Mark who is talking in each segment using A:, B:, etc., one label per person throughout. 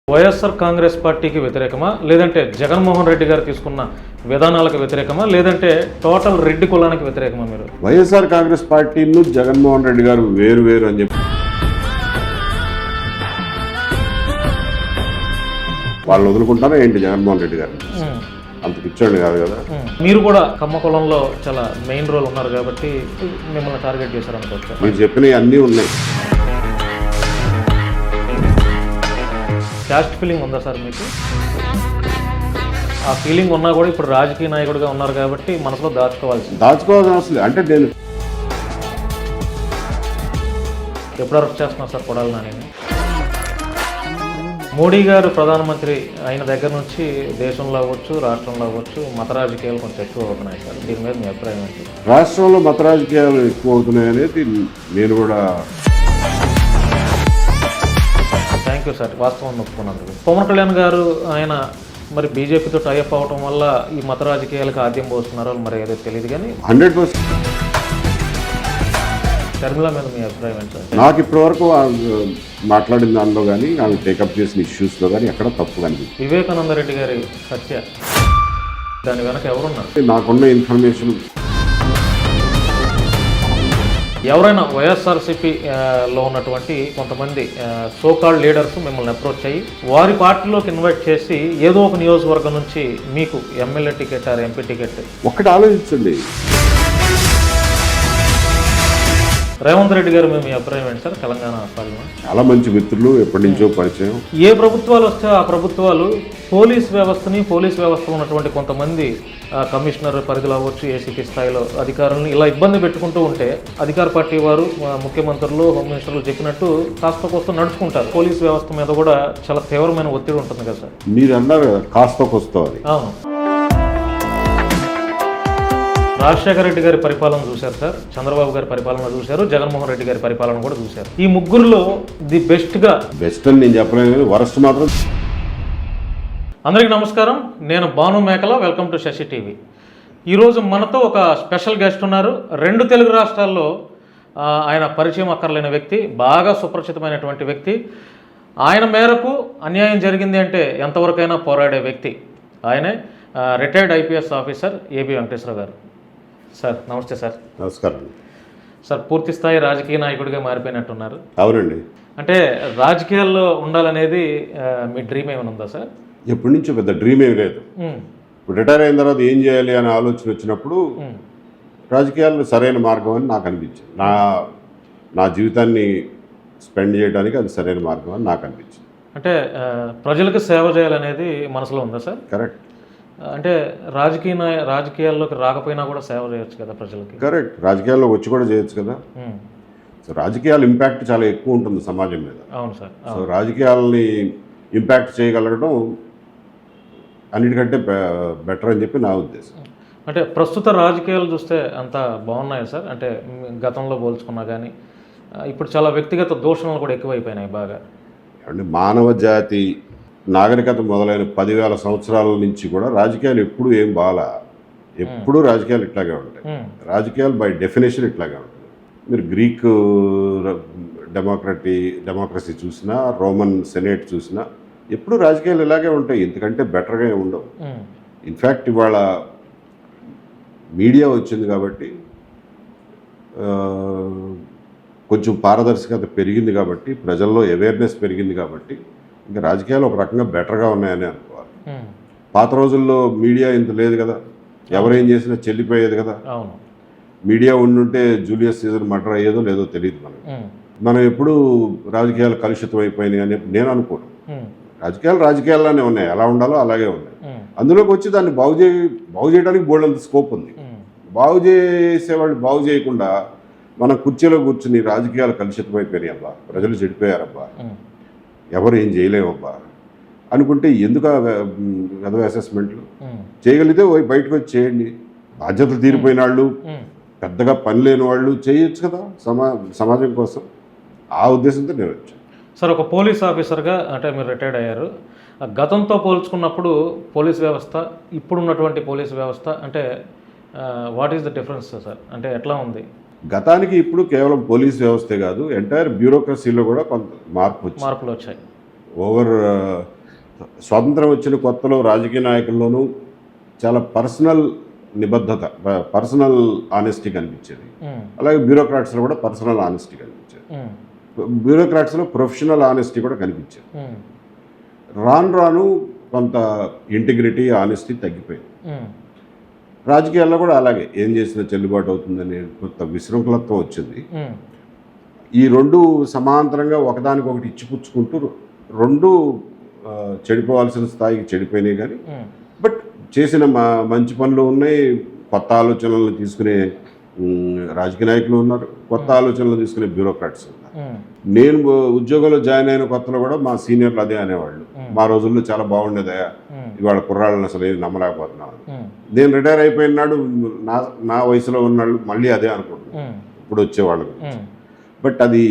A: వైఎస్ఆర్ కాంగ్రెస్ పార్టీకి వ్యతిరేకమా, లేదంటే జగన్మోహన్ రెడ్డి గారు తీసుకున్న విధానాలకు వ్యతిరేకమా, లేదంటే టోటల్ రెడ్డి కులానికి వ్యతిరేకమా? మీరు
B: వైఎస్ఆర్ కాంగ్రెస్ పార్టీను జగన్మోహన్ రెడ్డి గారు వేరు వేరు అని చెప్పి వాళ్ళు వదులుకుంటారా ఏంటి? జగన్మోహన్ రెడ్డి గారు అంత పిచ్చోండి కాదు కదా.
A: మీరు కూడా కమ్మ కులంలో చాలా మెయిన్ రోల్ ఉన్నారు కాబట్టి మిమ్మల్ని టార్గెట్ చేశారు అనుకోవచ్చు.
B: మీరు చెప్పినవి అన్నీ ఉన్నాయి.
A: క్యాస్ట్ ఫీలింగ్ ఉందా సార్ మీకు? ఆ ఫీలింగ్ ఉన్నా కూడా ఇప్పుడు రాజకీయ నాయకుడిగా ఉన్నారు కాబట్టి మనసులో దాచుకోవాల్సిన
B: అవసరం లేదు. అంటే నేను
A: ఎప్పుడు అరెస్ట్ చేస్తున్నారు సార్ కొడాలి నాని? మోడీ గారు ప్రధానమంత్రి అయిన దగ్గర నుంచి దేశంలో అవ్వచ్చు, రాష్ట్రంలో అవ్వచ్చు, మత రాజకీయాలు కొంచెం ఎక్కువ అవుతున్నాయి సార్. దీని మీద మీ అభిప్రాయం ఏంటి?
B: రాష్ట్రంలో మత రాజకీయాలు ఎక్కువ అవుతున్నాయి అనేది నేను కూడా
A: థ్యాంక్ యూ సార్, వాస్తవం ఒప్పుకున్నందుకు. పవన్ కళ్యాణ్ గారు ఆయన మరి బీజేపీతో టైఅప్ అవటం వల్ల ఈ మత రాజకీయాలకు ఆద్యం పోస్తున్నారో మరి ఏదో తెలియదు కానీ
B: 100%
A: షర్మిల మీద మీ అభిప్రాయం ఏంటి సార్?
B: నాకు ఇప్పటివరకు మాట్లాడిన దానిలో కానీ ఆమె టేకప్ చేసిన ఇష్యూస్లో కానీ ఎక్కడ తప్పు కనిపిస్తుంది.
A: వివేకానంద రెడ్డి గారి హత్య దాని వెనక ఎవరున్నారు?
B: నాకున్న ఇన్ఫర్మేషన్
A: ఎవరైనా వైఎస్ఆర్సీపీలో ఉన్నటువంటి కొంతమంది సోకాల్డ్ లీడర్స్ మిమ్మల్ని అప్రోచ్ అయ్యి వారి పార్టీలోకి ఇన్వైట్ చేసి ఏదో ఒక నియోజకవర్గం నుంచి మీకు MLA ticket or MP ticket
B: ఒక్కటి ఆలోచించండి.
A: రేవంత్ రెడ్డి గారు మీ అభిప్రాయం ఏంటి సార్? తెలంగాణ పాలన
B: చాలా మంచి మిత్రులు, ఎప్పటి నుంచో పరిచయం.
A: ఏ ప్రభుత్వాలు వస్తే ఆ ప్రభుత్వాలు పోలీస్ వ్యవస్థలో ఉన్నటువంటి కొంతమంది కమిషనర్ పరిధిలో అవ్వచ్చు, ఏసీపీ స్థాయిలో అధికారులను ఇలా ఇబ్బంది పెట్టుకుంటూ ఉంటే అధికార పార్టీ వారు, ముఖ్యమంత్రులు, హోమ్ మినిస్టర్లు చెప్పినట్టు కాస్త కోస్త నడుచుకుంటారు. పోలీస్ వ్యవస్థ మీద కూడా చాలా తీవ్రమైన ఒత్తిడి ఉంటుంది కదా సార్?
B: మీరు అన్నారు కాస్త కోస్తో అది.
A: అవును. రాజశేఖర రెడ్డి గారి పరిపాలన చూశారు సార్, చంద్రబాబు గారి పరిపాలన చూశారు, జగన్మోహన్ రెడ్డి గారి పరిపాలన కూడా చూశారు. ఈ ముగ్గురులో ది బెస్ట్
B: అని నేను చెప్పలేను కానీ వరస్ట్ మాత్రం.
A: అందరికీ నమస్కారం, నేను Bhanu Mekala. Welcome to Shashi TV. ఈరోజు మనతో ఒక స్పెషల్ గెస్ట్ ఉన్నారు. 2 తెలుగు రాష్ట్రాల్లో ఆయన పరిచయం అక్కర్లేని వ్యక్తి, బాగా సుపరిచితమైనటువంటి వ్యక్తి. ఆయన మేరకు అన్యాయం జరిగింది అంటే ఎంతవరకైనా పోరాడే వ్యక్తి. ఆయనే retired IPS officer AB Venkateswara garu. Sir నమస్తే సార్.
B: నమస్కారం
A: సార్. పూర్తి స్థాయి రాజకీయ నాయకుడిగా మారిపోయినట్టున్నారు.
B: అవునండి.
A: అంటే రాజకీయాల్లో ఉండాలనేది మీ డ్రీమ్ ఏమైనా ఉందా సార్?
B: ఎప్పటి నుంచో పెద్ద డ్రీమ్ ఏమి లేదు. ఇప్పుడు రిటైర్ అయిన తర్వాత ఏం చేయాలి అనే ఆలోచన వచ్చినప్పుడు రాజకీయాల్లో సరైన మార్గం అని నాకు అనిపించింది. నా జీవితాన్ని స్పెండ్ చేయడానికి అది సరైన మార్గం అని నాకు అనిపించింది.
A: అంటే ప్రజలకు సేవ చేయాలనేది మనసులో ఉందా సార్?
B: కరెక్ట్.
A: అంటే రాజకీయాల్లోకి రాకపోయినా కూడా సేవ చేయొచ్చు కదా ప్రజలకి?
B: కరెక్ట్. రాజకీయాల్లో వచ్చి కూడా చేయొచ్చు కదా. సో రాజకీయాల ఇంపాక్ట్ చాలా ఎక్కువ ఉంటుంది సమాజం మీద.
A: అవును సార్.
B: సో రాజకీయాలని ఇంపాక్ట్ చేయగలగడం అన్నిటికంటే బెటర్ అని చెప్పి నా ఉద్దేశం.
A: అంటే ప్రస్తుత రాజకీయాలు చూస్తే అంత బాగున్నాయి సార్? అంటే గతంలో పోల్చుకున్నా కానీ ఇప్పుడు చాలా వ్యక్తిగత దూషణలు కూడా ఎక్కువైపోయినాయి బాగా.
B: అంటే మానవ జాతి నాగరికత మొదలైన 10,000 సంవత్సరాల నుంచి కూడా రాజకీయాలు ఎప్పుడు ఏం బాలా, ఎప్పుడూ రాజకీయాలు ఇట్లాగే ఉంటాయి. రాజకీయాలు బై డెఫినేషన్ ఇట్లాగే ఉంటుంది. మీరు గ్రీక్ డెమోక్రసీ చూసినా, రోమన్ సెనేట్ చూసినా ఎప్పుడు రాజకీయాలు ఇలాగే ఉంటాయి. ఎందుకంటే బెటర్గా ఉండవు. ఇన్ఫ్యాక్ట్ ఇవాళ మీడియా వచ్చింది కాబట్టి, కొంచెం పారదర్శకత పెరిగింది కాబట్టి, ప్రజల్లో అవేర్నెస్ పెరిగింది కాబట్టి ఇంకా రాజకీయాలు ఒక రకంగా బెటర్గా ఉన్నాయని అనుకోవాలి. పాత రోజుల్లో మీడియా ఇంత లేదు కదా, ఎవరేం చేసినా చెల్లిపోయేది కదా. మీడియా ఉండుంటే జూలియస్ సీజర్ మర్డర్ అయ్యేదో లేదో తెలియదు మనం ఎప్పుడు రాజకీయాలు కలుషితం అయిపోయినాయి అని నేను అనుకోను. రాజకీయాల్లోనే ఉన్నాయి, ఎలా ఉండాలో అలాగే ఉన్నాయి. అందులోకి వచ్చి దాన్ని బాగు చేయడానికి బోల్డంత స్కోప్ ఉంది. బాగు చేసేవాళ్ళు బాగు చేయకుండా మన కుర్చీలో కూర్చుని రాజకీయాలు కలుషితమైపోయినాయి అబ్బా, ప్రజలు చెడిపోయారబ్బా, ఎవరు ఏం చేయలేమబ్బా అనుకుంటే ఎందుకు వెధవ అసెస్మెంట్లు? చేయగలిగితే బయటకు వచ్చి చేయండి. బాధ్యతలు తీరిపోయిన వాళ్ళు, పెద్దగా పని లేని వాళ్ళు చేయొచ్చు కదా సమాజం కోసం. ఆ ఉద్దేశంతో నేను వచ్చాను
A: సార్. ఒక పోలీస్ ఆఫీసర్గా అంటే మీరు రిటైర్డ్ అయ్యారు. గతంతో పోల్చుకున్నప్పుడు పోలీస్ వ్యవస్థ, ఇప్పుడున్నటువంటి పోలీస్ వ్యవస్థ అంటే what is the difference sir? అంటే ఎట్లా ఉంది?
B: గతానికి ఇప్పుడు కేవలం పోలీస్ వ్యవస్థే కాదు, ఎంటైర్ బ్యూరోక్రసీలో కూడా కొంత మార్పులు వచ్చాయి. ఓవర్ స్వాతంత్రం వచ్చిన కొత్తలో రాజకీయ నాయకుల్లోనూ చాలా పర్సనల్ నిబద్ధత, పర్సనల్ ఆనెస్టీ కనిపించేది. అలాగే బ్యూరోక్రాట్స్లో కూడా పర్సనల్ ఆనెస్టీ కనిపించేది. బ్యూరోక్రాట్స్లో ప్రొఫెషనల్ ఆనెస్టీ కూడా కనిపించేది. రాను రాను కొంత ఇంటిగ్రిటీ, ఆనెస్టీ తగ్గిపోయింది. రాజకీయాల్లో కూడా అలాగే ఏం చేసినా చెల్లుబాటు అవుతుందని కొంత విశృంఖలత్వం వచ్చింది. ఈ రెండు సమాంతరంగా ఒకదానికొకటి ఇచ్చిపుచ్చుకుంటూ రెండు చెడిపోవాల్సిన స్థాయికి చెడిపోయినాయి. కానీ బట్ చేసిన మంచి పనులు ఉన్నాయి, కొత్త ఆలోచనలు తీసుకునే రాజకీయ నాయకులు ఉన్నారు, కొత్త ఆలోచనలు తీసుకునే బ్యూరోక్రాట్స్ ఉన్నారు. నేను ఉద్యోగంలో జాయిన్ అయిన కొత్తలో కూడా మా సీనియర్లు అదే అనేవాళ్ళు, మా రోజుల్లో చాలా బాగుండేదయా, ఇవాళ కుర్రాళ్ళని అసలు ఏది నమ్మలేకపోతున్నాను. నేను రిటైర్ అయిపోయిన నాడు నా వయసులో ఉన్నాళ్ళు మళ్ళీ అదే అనుకుంటున్నాను ఇప్పుడు వచ్చేవాళ్ళ గురించి. బట్ అది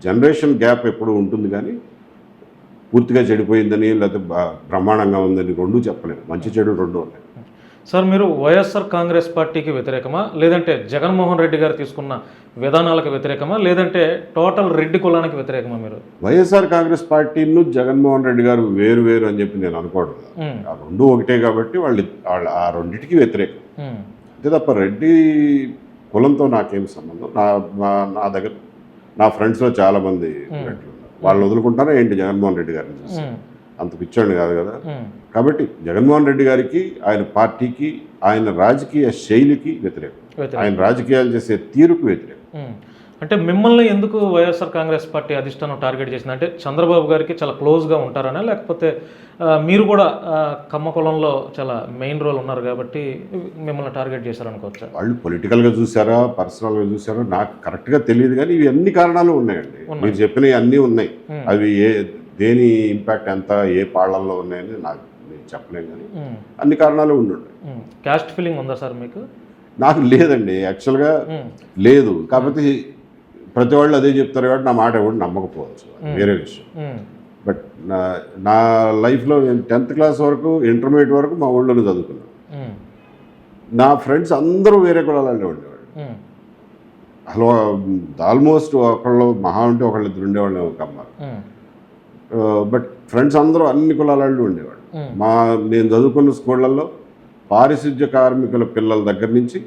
B: జనరేషన్ గ్యాప్ ఎప్పుడు ఉంటుంది, కానీ పూర్తిగా చెడిపోయిందని లేకపోతే బ్రహ్మాండంగా ఉందని రెండూ చెప్పలేము. మంచి చెడు రెండూ ఉన్నాయి.
A: సార్, మీరు వైఎస్ఆర్ కాంగ్రెస్ పార్టీకి వ్యతిరేకమా, లేదంటే జగన్మోహన్ రెడ్డి గారు తీసుకున్న విధానాలకు వ్యతిరేకమా, లేదంటే టోటల్ రెడ్డి కులానికి వ్యతిరేకమా? మీరు
B: వైఎస్ఆర్ కాంగ్రెస్ పార్టీను జగన్మోహన్ రెడ్డి గారు వేరు వేరు అని చెప్పి నేను అనుకోవడం. ఆ రెండు ఒకటే కాబట్టి వాళ్ళు ఆ రెండింటికి వ్యతిరేకం. అంతే తప్ప రెడ్డి కులంతో నాకేం సంబంధం. నా దగ్గర నా ఫ్రెండ్స్లో చాలామంది రెడ్లు ఉన్నారు. వాళ్ళు వదులుకుంటారా ఏంటి జగన్మోహన్ రెడ్డి గారిని చూసి? అంత పిచ్చోండి కాదు కదా. కాబట్టి జగన్మోహన్ రెడ్డి గారికి, ఆయన పార్టీకి, ఆయన రాజకీయ శైలికి వ్యతిరేకం, ఆయన రాజకీయాలు చేసే తీరుకు వ్యతిరేకం.
A: అంటే మిమ్మల్ని ఎందుకు వైఎస్ఆర్ కాంగ్రెస్ పార్టీ అధిష్టానం టార్గెట్ చేసింది? అంటే చంద్రబాబు గారికి చాలా క్లోజ్గా ఉంటారనా, లేకపోతే మీరు కూడా కమ్మ కులంలో చాలా మెయిన్ రోల్ ఉన్నారు కాబట్టి మిమ్మల్ని టార్గెట్ చేశారనుకోవచ్చా?
B: వాళ్ళు పొలిటికల్గా చూసారా, పర్సనల్గా చూసారా నాకు కరెక్ట్గా తెలియదు, కానీ ఇవి అన్ని కారణాలు ఉన్నాయండి. మీరు చెప్పినవి అన్నీ ఉన్నాయి. అవి దేని ఇంపాక్ట్ ఎంత, ఏ పాళ్ళల్లో ఉన్నాయని నాకు నేను చెప్పలేను, కానీ అన్ని కారణాలు ఉండుంటాయి.
A: క్యాస్ట్ ఫీలింగ్ ఉందా సార్ మీకు?
B: నాకు లేదండి, యాక్చువల్గా లేదు. కాకపోతే ప్రతి వాళ్ళు అదే చెప్తారు కాబట్టి నా మాట ఎవరు నమ్మకపోవచ్చు, వేరే విషయం. బట్ నా లైఫ్లో నేను 10th క్లాస్ వరకు, ఇంటర్మీడియట్ వరకు మా ఊళ్ళోనే చదువుకున్నాను. నా ఫ్రెండ్స్ అందరూ వేరే కులాలలో ఉండేవాళ్ళు. అసలు ఆల్మోస్ట్ ఒకళ్ళు మహా ఉంటే ఒకళ్ళు ఇద్దరు ఉండేవాళ్ళు ఒక అమ్మ. బట్ ఫ్రెండ్స్ అందరూ అన్ని కులాలలో ఉండేవాళ్ళు. నేను చదువుకున్న స్కూళ్ళల్లో పారిశుద్ధ్య కార్మికుల పిల్లల దగ్గర నుంచి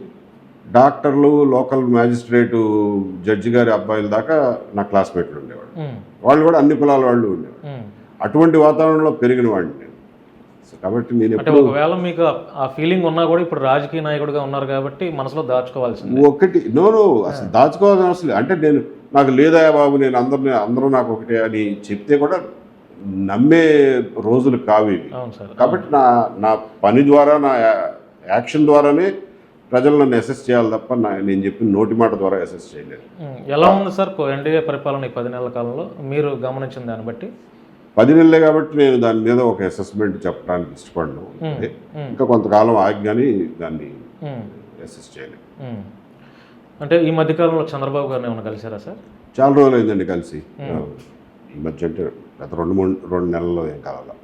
B: డాక్టర్లు, లోకల్ మ్యాజిస్ట్రేటు జడ్జి గారి అబ్బాయిల దాకా నా క్లాస్మేట్లు ఉండేవాళ్ళు. వాళ్ళు కూడా అన్ని కులాల వాళ్ళు ఉండేవాళ్ళు. అటువంటి వాతావరణంలో పెరిగిన వాడిని నేను. కాబట్టి నేను
A: ఒకవేళ మీకు ఆ ఫీలింగ్ ఉన్నా కూడా ఇప్పుడు రాజకీయ నాయకుడిగా ఉన్నారు కాబట్టి మనసులో దాచుకోవాల్సింది
B: ఒకటి. నో అసలు దాచుకోవాల్సిన అవసరం లేదు. అంటే నాకు లేదా బాబు, నేను అందరూ నాకు ఒకటే అని చెప్తే కూడా నమ్మే రోజులు కావి. కాబట్టి నా పని ద్వారా, నా యాక్షన్ ద్వారానే ప్రజలు నన్ను అసెస్ చేయాలి తప్ప నేను చెప్పిన నోటి మాట ద్వారా అసెస్ చేయలేదు.
A: ఎలా ఉంది సార్ ఎన్డీఏ పరిపాలన 10 నెలల కాలంలో మీరు గమనించిన దాన్ని బట్టి?
B: 10 నెలలే కాబట్టి నేను దాని మీద ఒక అసెస్మెంట్ చెప్పడానికి ఇష్టపడను. ఇంకా కొంతకాలం ఆగిగాని దాన్ని అసెస్ చేయలేదు.
A: అంటే ఈ మధ్యకాలంలో చంద్రబాబు గారిని ఏమైనా కలిసారా సార్?
B: చాలా రోజులు అయిందండి కలిసి. ఈ మధ్య అంటే గత 2 నెలల్లో ఏం కావాలా.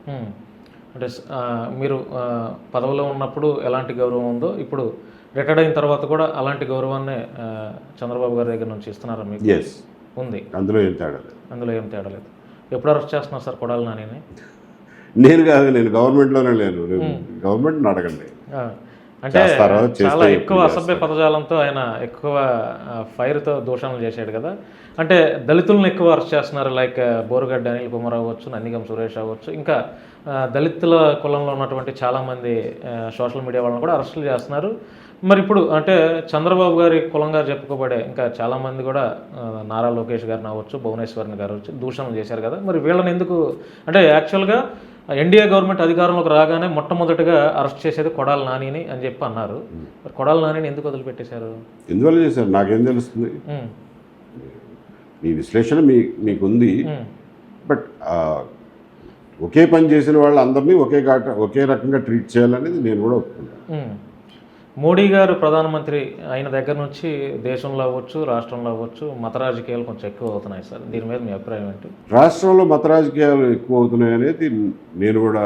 A: అంటే మీరు పదవిలో ఉన్నప్పుడు ఎలాంటి గౌరవం ఉందో ఇప్పుడు రిటైర్డ్ అయిన తర్వాత కూడా అలాంటి గౌరవాన్ని చంద్రబాబు గారి దగ్గర నుంచి ఇస్తున్నారా మీకు? ఉంది.
B: అందులో ఏం తేడా లేదు.
A: ఎప్పుడు అరెస్ట్ చేస్తున్నారు సార్ కొడాలి నానిని?
B: నేను కాదు, నేను గవర్నమెంట్లోనే లేను. గవర్నమెంట్ని అడగండి.
A: అంటే చాలా ఎక్కువ అసభ్య పదజాలంతో ఆయన ఎక్కువ ఫైర్తో దూషణలు చేశాడు కదా. అంటే దళితులను ఎక్కువ అరెస్ట్ చేస్తున్నారు, లైక్ బోరుగడ్డ అనిల్ కుమార్ అవ్వచ్చు, నందిగం సురేష్ అవ్వచ్చు, ఇంకా దళితుల కులంలో ఉన్నటువంటి చాలామంది సోషల్ మీడియా వాళ్ళని కూడా అరెస్టులు చేస్తున్నారు. మరి ఇప్పుడు అంటే చంద్రబాబు గారి కులంగా చెప్పుకోబడే ఇంకా చాలామంది కూడా నారా లోకేష్ గారిని అవ్వచ్చు, భువనేశ్వర్ని గారు వచ్చి దూషణలు చేశారు కదా. మరి వీళ్ళని ఎందుకు, అంటే యాక్చువల్గా ఎన్డీఏ గవర్నమెంట్ అధికారంలోకి రాగానే మొట్టమొదటిగా అరెస్ట్ చేసేది కొడాలి నానిని అని చెప్పి అన్నారు. మరి కొడాలి నానిని ఎందుకు వదిలిపెట్టేశారు?
B: ఎందువల్ల చేశారు నాకేం తెలుస్తుంది. మీ విశ్లేషణ మీకుంది. బట్ ఒకే పని చేసిన వాళ్ళందరినీ ఒకే రకంగా ట్రీట్ చేయాలనేది నేను కూడా ఒప్పుకున్నాను.
A: మోడీ గారు ప్రధానమంత్రి అయిన దగ్గర నుంచి దేశంలో అవ్వచ్చు, రాష్ట్రంలో అవ్వచ్చు, మత రాజకీయాలు కొంచెం ఎక్కువ అవుతున్నాయి సార్. దీని మీద మీ అభిప్రాయం ఏంటి?
B: రాష్ట్రంలో మత రాజకీయాలు ఎక్కువ అవుతున్నాయి అనేది నేను కూడా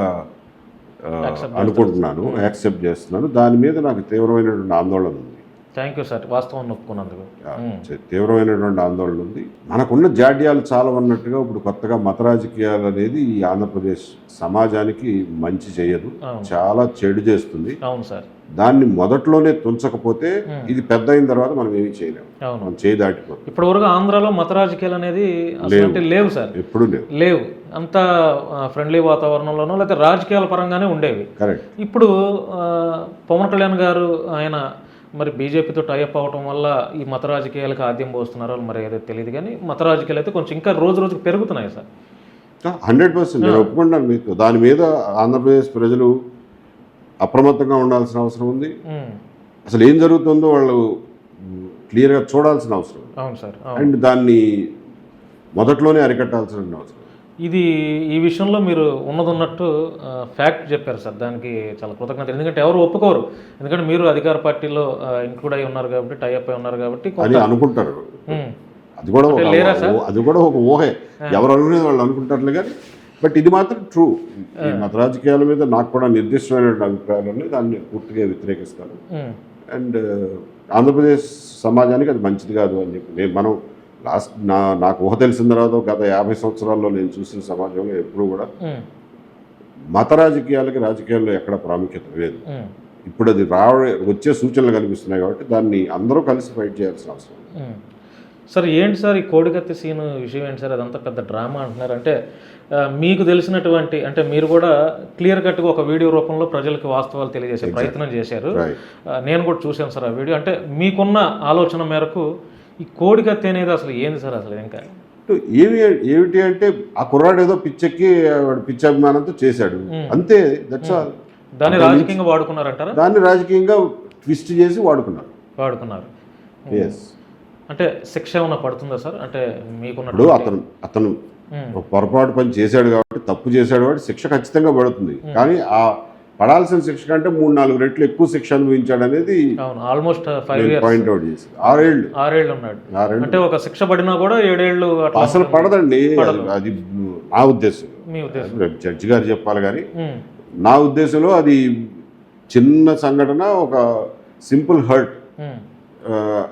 B: అనుకుంటున్నాను, యాక్సెప్ట్ చేస్తున్నాను. దాని మీద నాకు తీవ్రమైనటువంటి ఆందోళన ఉంది.
A: థ్యాంక్ యూ సార్, వాస్తవం ఒప్పుకున్నందుకు.
B: తీవ్రమైనటువంటి ఆందోళన ఉంది. మనకున్న జాడ్యాలు చాలా ఉన్నట్టుగా ఇప్పుడు కొత్తగా మత రాజకీయాలు అనేది ఈ ఆంధ్రప్రదేశ్ సమాజానికి మంచి చేయదు, చాలా చెడు చేస్తుంది.
A: అవును సార్.
B: దాన్ని మొదట్లోనే తుంచకపోతే ఇది పెద్ద అయిన తర్వాత మనం ఏమీ చేయలేము, మనం చేయి దాటిపోతుంది.
A: ఇప్పటి వరకు ఆంధ్రాలో మత రాజకీయాలు అనేది అసలు లేవు సార్,
B: ఎప్పుడు లేవు.
A: అంత ఫ్రెండ్లీ వాతావరణంలోనూ లేకపోతే రాజకీయాల పరంగానే ఉండేవి.
B: కరెక్ట్.
A: ఇప్పుడు పవన్ కళ్యాణ్ గారు ఆయన మరి బీజేపీతో టైఅప్ అవటం వల్ల ఈ మత రాజకీయాలకు ఆద్యం పోస్తున్నారో మరి ఏదో తెలియదు, కానీ మత రాజకీయాలు అయితే కొంచెం ఇంకా రోజు రోజుకి పెరుగుతున్నాయి సార్.
B: 100% నేను ఒప్పుకుంటాను మీకు. దాని మీద ఆంధ్రప్రదేశ్ ప్రజలు అప్రమత్తంగా ఉండాల్సిన అవసరం ఉంది. అసలు ఏం జరుగుతుందో వాళ్ళు క్లియర్గా చూడాల్సిన అవసరం ఉంది.
A: అవును సార్.
B: అండ్ దాన్ని మొదట్లోనే అరికట్టాల్సిన అవసరం.
A: ఇది ఈ విషయంలో మీరు ఉన్నట్టు ఫ్యాక్ట్ చెప్పారు సార్, దానికి చాలా కృతజ్ఞత. ఎందుకంటే ఎవరు ఒప్పుకోరు, ఎందుకంటే మీరు అధికార పార్టీలో ఇంక్లూడ్ అయి ఉన్నారు కాబట్టి, టైఅప్ అయి ఉన్నారు కాబట్టి
B: అని అనుకుంటారు. అది కూడా ఒక ఊహే, ఎవరు అనుకునేది వాళ్ళు అనుకుంటారులే. కానీ బట్ ఇది మాత్రం ట్రూ. ఈ మత రాజకీయాల మీద నాకు కూడా నిర్దిష్టమైన అభిప్రాయాలు ఉన్నాయి, దాన్ని పూర్తిగా వ్యతిరేకిస్తాను. అండ్ ఆంధ్రప్రదేశ్ సమాజానికి అది మంచిది కాదు అని చెప్పి మనం నాకు ఊహ తెలిసిన తర్వాత గత 50 సంవత్సరాల్లో నేను చూసిన సమాజంలో ఎప్పుడూ కూడా మత రాజకీయాల్లో ఎక్కడ ప్రాముఖ్యత లేదు. ఇప్పుడు అది వచ్చే సూచనలు కనిపిస్తున్నాయి కాబట్టి దాన్ని అందరూ కలిసి ఫైట్ చేయాల్సిన అవసరం.
A: సార్ ఏంటి సార్ ఈ కోడికత్తి సీన్ విషయం ఏంటి సార్? అదంతా పెద్ద డ్రామా అంటున్నారు. అంటే మీకు తెలిసినటువంటి, అంటే మీరు కూడా క్లియర్ కట్గా ఒక వీడియో రూపంలో ప్రజలకు వాస్తవాలు తెలియజేసే ప్రయత్నం చేశారు. నేను కూడా చూశాను సార్ ఆ వీడియో. అంటే మీకున్న ఆలోచన మేరకు ఈ కోడికత్తి అనేది అసలు ఏంది సార్? అసలు ఇంకా
B: ఏమిటి అంటే ఆ కుర్రాడు ఏదో పిచ్చెక్కి పిచ్చాభిమానంతో చేశాడు అంతే.
A: దాన్ని రాజకీయంగా వాడుకున్నారంటారా?
B: దాన్ని రాజకీయంగా ట్విస్ట్ చేసి వాడుకున్నారు.
A: అంటే శిక్ష ఏమైనా పడుతుందా సార్? అంటే
B: మీకున్నప్పుడు అతను పొరపాటు పని చేశాడు కాబట్టి, తప్పు చేశాడు కాబట్టి శిక్ష ఖచ్చితంగా పడుతుంది. కానీ ఆ పడాల్సిన శిక్ష కంటే 3-4 రెట్లు ఎక్కువ శిక్ష అనుభవించాడు అనేది
A: ఆల్మోస్ట్ 5 years
B: పాయింట్అవుట్ చేసి 6 ఏళ్ళు
A: ఉన్నాడు. అంటే ఒక శిక్ష పడినా కూడా 7 ఏళ్ళు
B: అసలు పడదండి. అది నా ఉద్దేశం, జడ్జి గారు చెప్పాలి. కానీ నా ఉద్దేశంలో అది చిన్న సంఘటన, ఒక సింపుల్ హర్ట్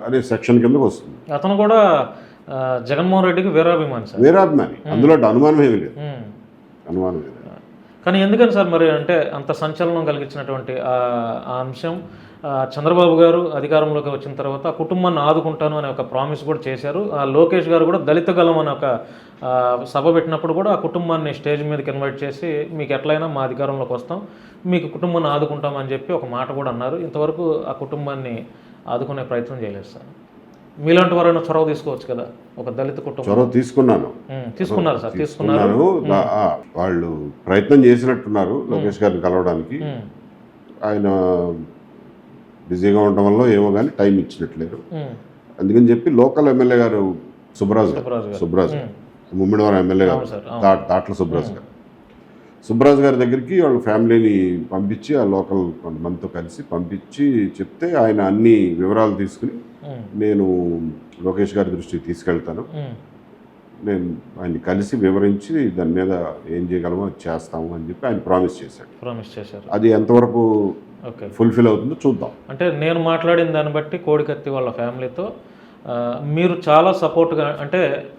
B: అనే సెక్షన్ కిందకు వస్తుంది.
A: అతను కూడా జగన్మోహన్ రెడ్డికి వీరాభిమాని,
B: అందులో అనుమానం ఏమీ లేదు.
A: కానీ ఎందుకని సార్ మరి అంటే అంత సంచలనం కలిగించినటువంటి ఆ అంశం? చంద్రబాబు గారు అధికారంలోకి వచ్చిన తర్వాత కుటుంబాన్ని ఆదుకుంటాను అనే ఒక ప్రామిస్ కూడా చేశారు. లోకేష్ గారు కూడా దళిత గలం అనే ఒక సభ పెట్టినప్పుడు కూడా ఆ కుటుంబాన్ని స్టేజ్ మీదకి ఇన్వైట్ చేసి మీకు ఎట్లయినా మా అధికారంలోకి వస్తాం, మీకు కుటుంబాన్ని ఆదుకుంటామని చెప్పి ఒక మాట కూడా అన్నారు. ఇంతవరకు ఆ కుటుంబాన్ని ఆదుకునే ప్రయత్నం చేయలేదు సార్. మీలాంటి వారైనా చొరవ తీసుకోవచ్చు కదా, ఒక దళిత కుటుంబం.
B: చొరవ తీసుకున్నారు సార్, తీసుకున్నారు. వాళ్ళు ప్రయత్నం చేసినట్టున్నారు లోకేష్ గారిని కలవడానికి. ఆయన బిజీగా ఉండడం వల్ల ఏమో కానీ టైం ఇచ్చినట్లేరు. అందుకని చెప్పి లోకల్ ఎమ్మెల్యే గారు సుబ్బరాజు గారు, ముమ్మిడివరం ఎమ్మెల్యే గారు, దాట్ల సుబ్బరాజు గారి దగ్గరికి వాళ్ళ ఫ్యామిలీని పంపించి, ఆ లోకల్ కొంతమందితో కలిసి పంపించి చెప్తే ఆయన అన్ని వివరాలు తీసుకుని నేను లోకేష్ గారి దృష్టికి తీసుకెళ్తాను, నేను ఆయన్ని కలిసి వివరించి దాని మీద ఏం చేయగలమో చేస్తాము అని చెప్పి ఆయన ప్రామిస్ చేశారు. అది ఎంతవరకు ఫుల్ఫిల్ అవుతుందో చూద్దాం.
A: అంటే నేను మాట్లాడిన దాన్ని బట్టి కోడికత్తి వాళ్ళ ఫ్యామిలీతో మీరు చాలా సపోర్ట్గా, అంటే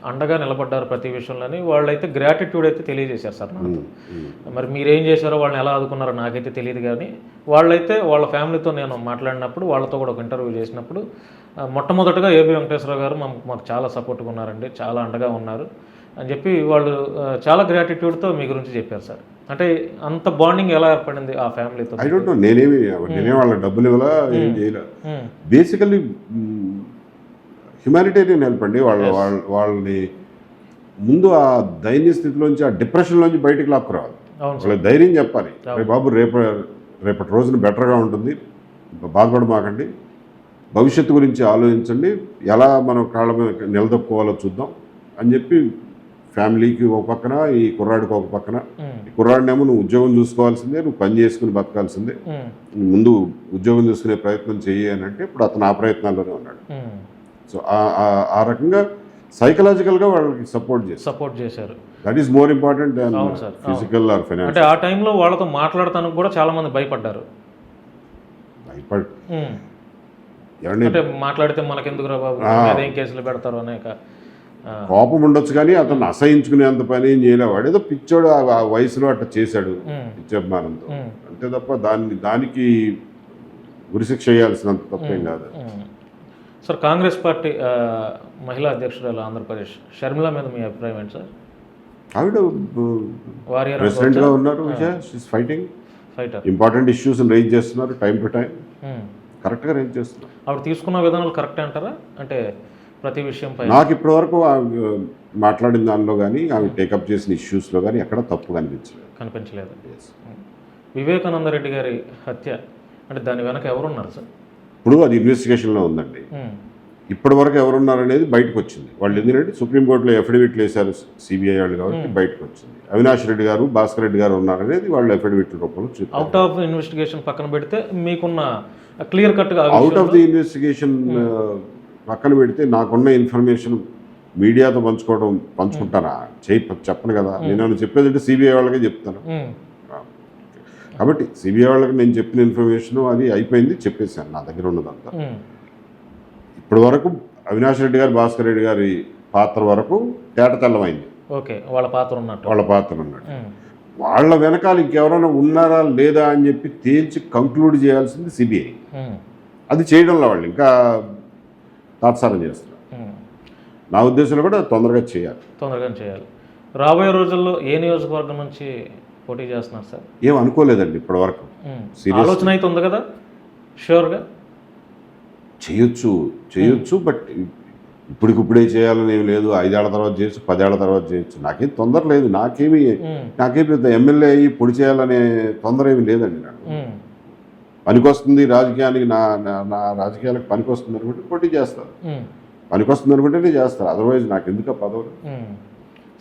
A: అండగా నిలబడ్డారు ప్రతి విషయంలోని. వాళ్ళైతే గ్రాటిట్యూడ్ అయితే తెలియజేశారు సార్ నాకు. మరి మీరేం చేశారో, వాళ్ళని ఎలా ఆదుకున్నారో నాకైతే తెలియదు. కానీ వాళ్ళైతే వాళ్ళ ఫ్యామిలీతో నేను మాట్లాడినప్పుడు, వాళ్ళతో కూడా ఒక ఇంటర్వ్యూ చేసినప్పుడు మొట్టమొదటిగా ఏబి వెంకటేశ్వర గారు మాకు చాలా సపోర్ట్గా ఉన్నారండి, చాలా అండగా ఉన్నారు అని చెప్పి వాళ్ళు చాలా గ్రాటిట్యూడ్తో మీ గురించి చెప్పారు సార్. అంటే అంత బాండింగ్ ఎలా ఏర్పడింది ఆ ఫ్యామిలీతో?
B: I don't know. నేనే వాళ్ళ డబ్బులు ఇవ్వాలా, ఏం చేయాలి. బేసికల్లీ హ్యుమానిటేరియన్ హెల్ప్ అండి. వాళ్ళని ముందు ఆ దైన్య స్థితిలోంచి, ఆ డిప్రెషన్లోంచి బయటకు లాక్కురావాలి. వాళ్ళకి ధైర్యం చెప్పాలి, బాబు రేపటి రోజున బెటర్గా ఉంటుంది, బాధపడమాకండి, భవిష్యత్తు గురించి ఆలోచించండి, ఎలా మనం కాళ్ళ మీద నిలదొక్కుకోవాలో చూద్దాం అని చెప్పి ఫ్యామిలీకి ఒక పక్కన, ఈ కుర్రాడికి ఒక పక్కన. ఈ కుర్రాడినేమో నువ్వు ఉద్యోగం చూసుకోవాల్సిందే, నువ్వు పని చేసుకుని బతకాల్సిందే, ముందు ఉద్యోగం చూసుకునే ప్రయత్నం చెయ్యి అని అంటే ఇప్పుడు అతను ఆ ప్రయత్నాల్లోనే ఉన్నాడు. సో ఆ రకంగా సైకలాజికల్గా వాళ్ళకి సపోర్ట్ చేశారు. That is more important than physical or financial.
A: అంటే ఆ టైంలో వాళ్ళతో మాట్లాడటానికి కూడా చాలా మంది భయపడ్డారు.
B: ఎవరిని
A: అంటే మాట్లాడితే మనకెందుకు రా బాబు ఏం కేసులు పెడతారు అనేక
B: కోపం ఉండొచ్చు కానీ అతను అసహించుకునేంత పని ఏం చేయలేవు. వాడు ఏదో పిచ్చోడు ఆ వయసులో అట్లా చేశాడు పిచ్చభిమానంతో, అంతే తప్ప దానికి ఉరిశిక్ష చేయాల్సినంత తప్పేం కాదు.
A: సార్ కాంగ్రెస్ పార్టీ మహిళా అధ్యక్షురాలు ఆంధ్రప్రదేశ్ షర్మిల మీద మీ అభిప్రాయం ఏంటి సార్?
B: ఆవిడ
A: వారియర్
B: ప్రెసిడెంట్గా ఉన్నారు, fighting
A: fighter,
B: important issues raise చేస్తున్నారు, టైం టు టైం కరెక్ట్గా రైజ్ చేస్తున్నారు.
A: ఆవిడ తీసుకున్న విధానాలు కరెక్టే అంటారా? అంటే ప్రతి విషయంపై
B: నాకు ఇప్పటివరకు మాట్లాడిన దానిలో కానీ ఆమె టేకప్ చేసిన ఇష్యూస్లో కానీ ఎక్కడ తప్పు
A: కనిపించలేదు. వివేకానంద రెడ్డి గారి హత్య అంటే దాని వెనక ఎవరున్నారు సార్?
B: ఇప్పుడు అది ఇన్వెస్టిగేషన్లో ఉందండి. ఇప్పటి వరకు ఎవరున్నారనేది బయటకు వచ్చింది. వాళ్ళు ఎందుకంటే సుప్రీంకోర్టులో ఎఫిడవిట్లు వేశారు సిబిఐ వాళ్ళు కాబట్టి బయటకు వచ్చింది. అవినాష్ రెడ్డి గారు, భాస్కర్ రెడ్డి గారు ఉన్నారనేది వాళ్ళు ఎఫిడవిట్ల రూపంలో చూపారు.
A: అవుట్ ఆఫ్ ఇన్వెస్టిగేషన్ పక్కన పెడితే మీకున్న క్లియర్ కట్గా
B: అవుట్ ఆఫ్ ది ఇన్వెస్టిగేషన్ పక్కన పెడితే నాకున్న ఇన్ఫర్మేషన్ మీడియాతో పంచుకుంటారా? చెప్పను కదా. నేను చెప్పేది అంటే సిబిఐ వాళ్ళకే చెప్తాను. కాబట్టి సిబిఐ వాళ్ళకి నేను చెప్పిన ఇన్ఫర్మేషన్ అది అయిపోయింది, చెప్పేశాను నా దగ్గర ఉన్నదంతా. ఇప్పటి వరకు అవినాష్ రెడ్డి గారు, భాస్కర్ రెడ్డి గారి పాత్ర వరకు తెల్లమైంది.
A: ఓకే, వాళ్ళ పాత్ర ఉన్నట్టు.
B: వాళ్ళ వెనకాల ఇంకెవరైనా ఉన్నారా లేదా అని చెప్పి తేల్చి కంక్లూడ్ చేయాల్సింది సిబిఐ. అది చేయడంలో వాళ్ళు ఇంకా తాత్సారం చేస్తున్నారు. నా ఉద్దేశంలో కూడా తొందరగా చేయాలి.
A: రాబోయే రోజుల్లో ఏ నియోజకవర్గం నుంచి పోటీ చేస్తున్నారు సార్?
B: ఏం అనుకోలేదండి ఇప్పటి వరకు.
A: ఆలోచన అయితే ఉంది కదా షూర్గా?
B: చేయొచ్చు బట్ ఇప్పుడే చేయాలని ఏమి లేదు. 5 ఏళ్ల తర్వాత చేయొచ్చు, 10 ఏళ్ల తర్వాత చేయొచ్చు. నాకేం తొందర లేదు. నాకేమి పెద్ద ఎమ్మెల్యే అయ్యి పొడి చేయాలనే తొందర ఏమి లేదండి. నాకు పనికొస్తుంది రాజకీయానికి, నా రాజకీయాలకు పనికొస్తుంది అనుకుంటే పోటీ చేస్తారు, పనికొస్తుంది అనుకుంటేనే చేస్తారు. అదర్వైజ్ నాకు ఎందుకు పదవులు.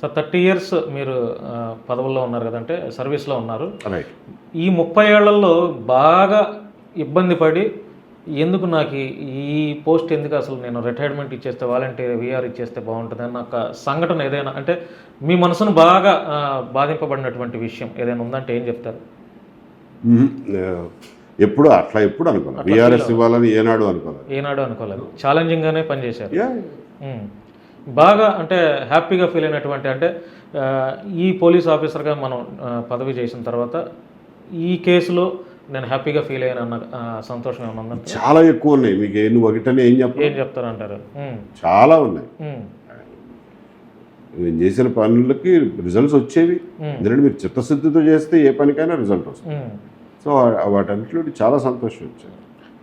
A: సార్ 30 years మీరు పదవుల్లో ఉన్నారు కదంటే, సర్వీస్లో ఉన్నారు.
B: రైట్.
A: ఈ 30 ఏళ్లలో బాగా ఇబ్బంది పడి ఎందుకు నాకు ఈ పోస్ట్ ఎందుకు, అసలు నేను రిటైర్మెంట్ ఇచ్చేస్తే వాలంటీర్ విఆర్ ఇచ్చేస్తే బాగుంటుంది అని నాకు సంఘటన ఏదైనా అంటే మీ మనసును బాగా బాధింపబడినటువంటి విషయం ఏదైనా ఉందంటే ఏం చెప్తారు?
B: ఎప్పుడు అనుకోలేదు. విఆర్ఎస్ ఇవ్వాలని ఏనాడు అనుకోలేదు.
A: ఛాలెంజింగ్గానే పనిచేశారు. బాగా అంటే హ్యాపీగా ఫీల్ అయినటువంటి అంటే ఈ పోలీస్ ఆఫీసర్గా మనం పదవి చేసిన తర్వాత ఈ కేసులో నేను హ్యాపీగా ఫీల్ అయ్యాను సంతోషం ఏమన్నా ఉందంటే?
B: చాలా ఎక్కువ ఉన్నాయి. మీకు నువ్వు ఒకటనే ఏం
A: చెప్తారంటారు?
B: చాలా ఉన్నాయి. నేను చేసిన పనులకి రిజల్ట్స్ వచ్చేవి. ఎందుకంటే మీరు చిత్తశుద్ధితో చేస్తే ఏ పనికైనా రిజల్ట్ వస్తుంది. సో వాటన్నిటిలో చాలా సంతోషం వచ్చింది.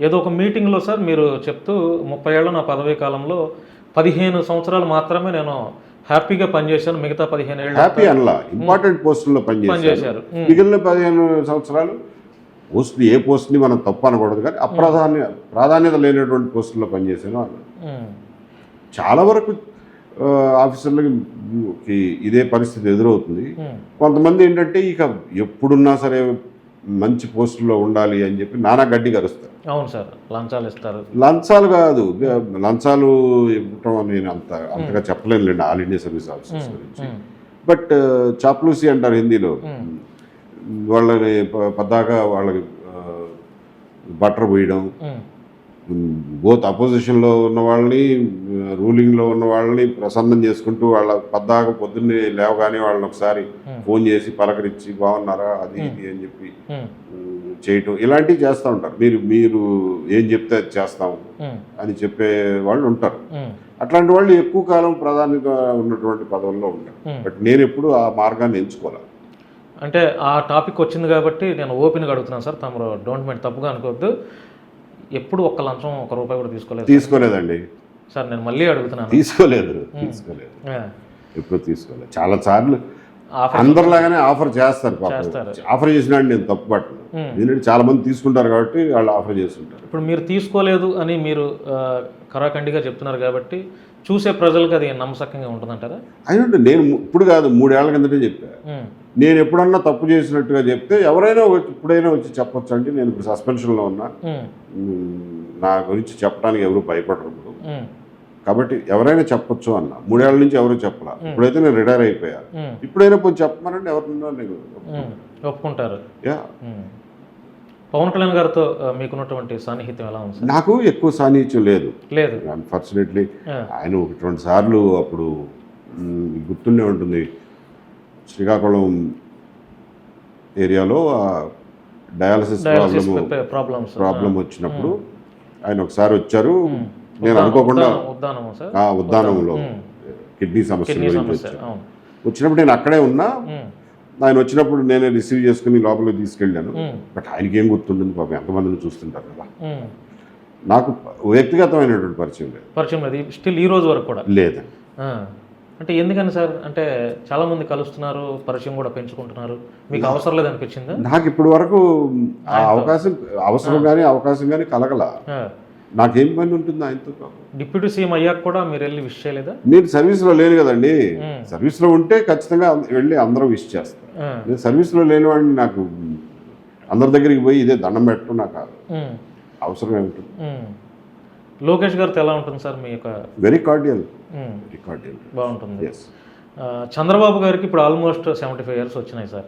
A: ఏదో ఒక మీటింగ్లో సార్ మీరు చెప్తూ 30 ఏళ్ళ నా పదవీ కాలంలో 15 సంవత్సరాలు మాత్రమే నేను హ్యాపీగా పనిచేశాను, మిగతా 15 ఏళ్ళు
B: హ్యాపీ అనలా, ఇంపార్టెంట్ పోస్టుల్లో పనిచేశారు. మిగిలిన 15 సంవత్సరాలు పోస్టులు ఏ పోస్ట్ని మనం తప్పు అనకూడదు కానీ ప్రాధాన్యత లేనటువంటి పోస్టుల్లో పనిచేసాను అన్న. చాలా వరకు ఆఫీసర్లకి ఇదే పరిస్థితి ఎదురవుతుంది. కొంతమంది ఏంటంటే ఇక ఎప్పుడున్నా సరే మంచి పోస్టుల్లో ఉండాలి అని చెప్పి నానా గడ్డి కరుస్తారు.
A: అవును సార్, లంచాలు ఇస్తారు.
B: లంచాలు కాదు, లంచాలు ఇవ్వటం నేను అంతగా చెప్పలేనులేండి ఆల్ ఇండియా సర్వీస్ ఆఫీసర్స్ గురించి. బట్ చాప్లూసి అంటారు హిందీలో. వాళ్ళని పద్దాకా వాళ్ళకి బట్టర్ పోయడం, బోత్ అపోజిషన్లో ఉన్న వాళ్ళని రూలింగ్లో ఉన్న వాళ్ళని ప్రసన్నం చేసుకుంటూ వాళ్ళ పద్దాక పొద్దున్నే లేవగానే వాళ్ళని ఒకసారి ఫోన్ చేసి పలకరించి బాగున్నారా అది ఇది అని చెప్పి చేయటం, ఇలాంటివి చేస్తూ ఉంటారు. మీరు ఏం చెప్తే అది చేస్తాము అని చెప్పే వాళ్ళు ఉంటారు. అట్లాంటి వాళ్ళు ఎక్కువ కాలం ప్రాధాన్యత ఉన్నటువంటి పదవుల్లో ఉంటారు. బట్ నేను ఎప్పుడు ఆ మార్గాన్ని ఎంచుకోవాలి.
A: అంటే ఆ టాపిక్ వచ్చింది కాబట్టి నేను ఓపెన్గా అడుగుతున్నాను సార్, తమరు డోంట్ మైండ్ తప్పుగా అనుకోవద్దు. ఎప్పుడు ఒక్క లంచం ₹1 కూడా
B: తీసుకోలేదండి
A: సార్. నేను మళ్ళీ అడుగుతున్నాను.
B: తీసుకోలేదు ఎప్పుడు తీసుకోలేదు. చాలా సార్లు అందరిలాగానే ఆఫర్ చేస్తారు. ఆఫర్ చేసినా నేను తప్పు పట్టను, ఎందుకంటే చాలా మంది తీసుకుంటారు కాబట్టి వాళ్ళు ఆఫర్ చేస్తుంటారు.
A: ఇప్పుడు మీరు తీసుకోలేదు అని మీరు కరాఖండిగా చెప్తున్నారు కాబట్టి చూసే ప్రజలకు అది నమ్మసక్యంగా ఉంటుందంటారా?
B: అయినంటే నేను ఇప్పుడు కాదు 3 ఏళ్ల కిందటే చెప్పా. నేను ఎప్పుడన్నా తప్పు చేసినట్టుగా చెప్తే ఎవరైనా ఇప్పుడైనా వచ్చి చెప్పొచ్చు. అంటే నేను ఇప్పుడు సస్పెన్షన్లో ఉన్నా, నా గురించి చెప్పడానికి ఎవరు భయపడరు ఇప్పుడు, కాబట్టి ఎవరైనా చెప్పొచ్చు అన్న. 3 ఏళ్ల నుంచి ఎవరు చెప్పలా. ఇప్పుడైతే నేను రిటైర్ అయిపోయా. ఇప్పుడైనా పోయి చెప్పమనండి ఎవరన్నా నేను
A: ఒప్పుకుంటారు. పవన్ కళ్యాణ్ గారితో మీకున్నటువంటి సాన్నిహిత్యం ఎలా ఉంది సార్?
B: నాకు ఎక్కువ సాన్నిహిత్యం లేదు.
A: లేదు.
B: అన్ఫార్చునేట్లీ ఆయన 1-2 సార్లు అప్పుడు గుర్తుండే ఉంటుంది, శ్రీకాకుళం ఏరియాలో డయాలసిస్ ప్రాబ్లం వచ్చినప్పుడు ఆయన ఒకసారి వచ్చారు. నేను అనుకోకుండా ఉద్దానంలో కిడ్నీ సమస్య గురించి వచ్చాను. వచ్చినప్పుడు నేను అక్కడే ఉన్నా. ఆయన వచ్చినప్పుడు నేనే రిసీవ్ చేసుకుని లోపలికి తీసుకెళ్ళాను. బట్ ఆయనకి ఏం గుర్తుంటుంది పాపం, ఎంతమందిని చూస్తుంటారు కదా. నాకు వ్యక్తిగతమైనటువంటి పరిచయం లేదు
A: స్టిల్ ఈ రోజు వరకు కూడా
B: లేదు.
A: అంటే ఎందుకని సార్? అంటే చాలా మంది కలుస్తున్నారు, పరిచయం కూడా పెంచుకుంటున్నారు, మీకు అవసరం లేదనిపించిందా?
B: నాకు ఇప్పటి వరకు అవసరం కానీ అవకాశం కానీ కలగల. నాకేం పని ఉంటుంది ఆయనతో?
A: డిప్యూటీ సీఎం అయ్యాక కూడా మీరు వెళ్ళి విష్ చేయలేదా?
B: నేను సర్వీస్లో లేను కదండి. సర్వీస్లో ఉంటే ఖచ్చితంగా వెళ్ళి అందరూ విష్ చేస్తారు. నేను సర్వీస్లో లేని వాడిని నాకు అందరి దగ్గరికి పోయి ఇదే దండం పెట్టడం నాకు అవసరం ఏమిటి?
A: లోకేష్ గారితో ఎలా ఉంటుంది సార్ మీ యొక్క?
B: Very cordial.
A: బాగుంటుంది. చంద్రబాబు గారికి ఇప్పుడు ఆల్మోస్ట్ 75 years వచ్చినాయి సార్.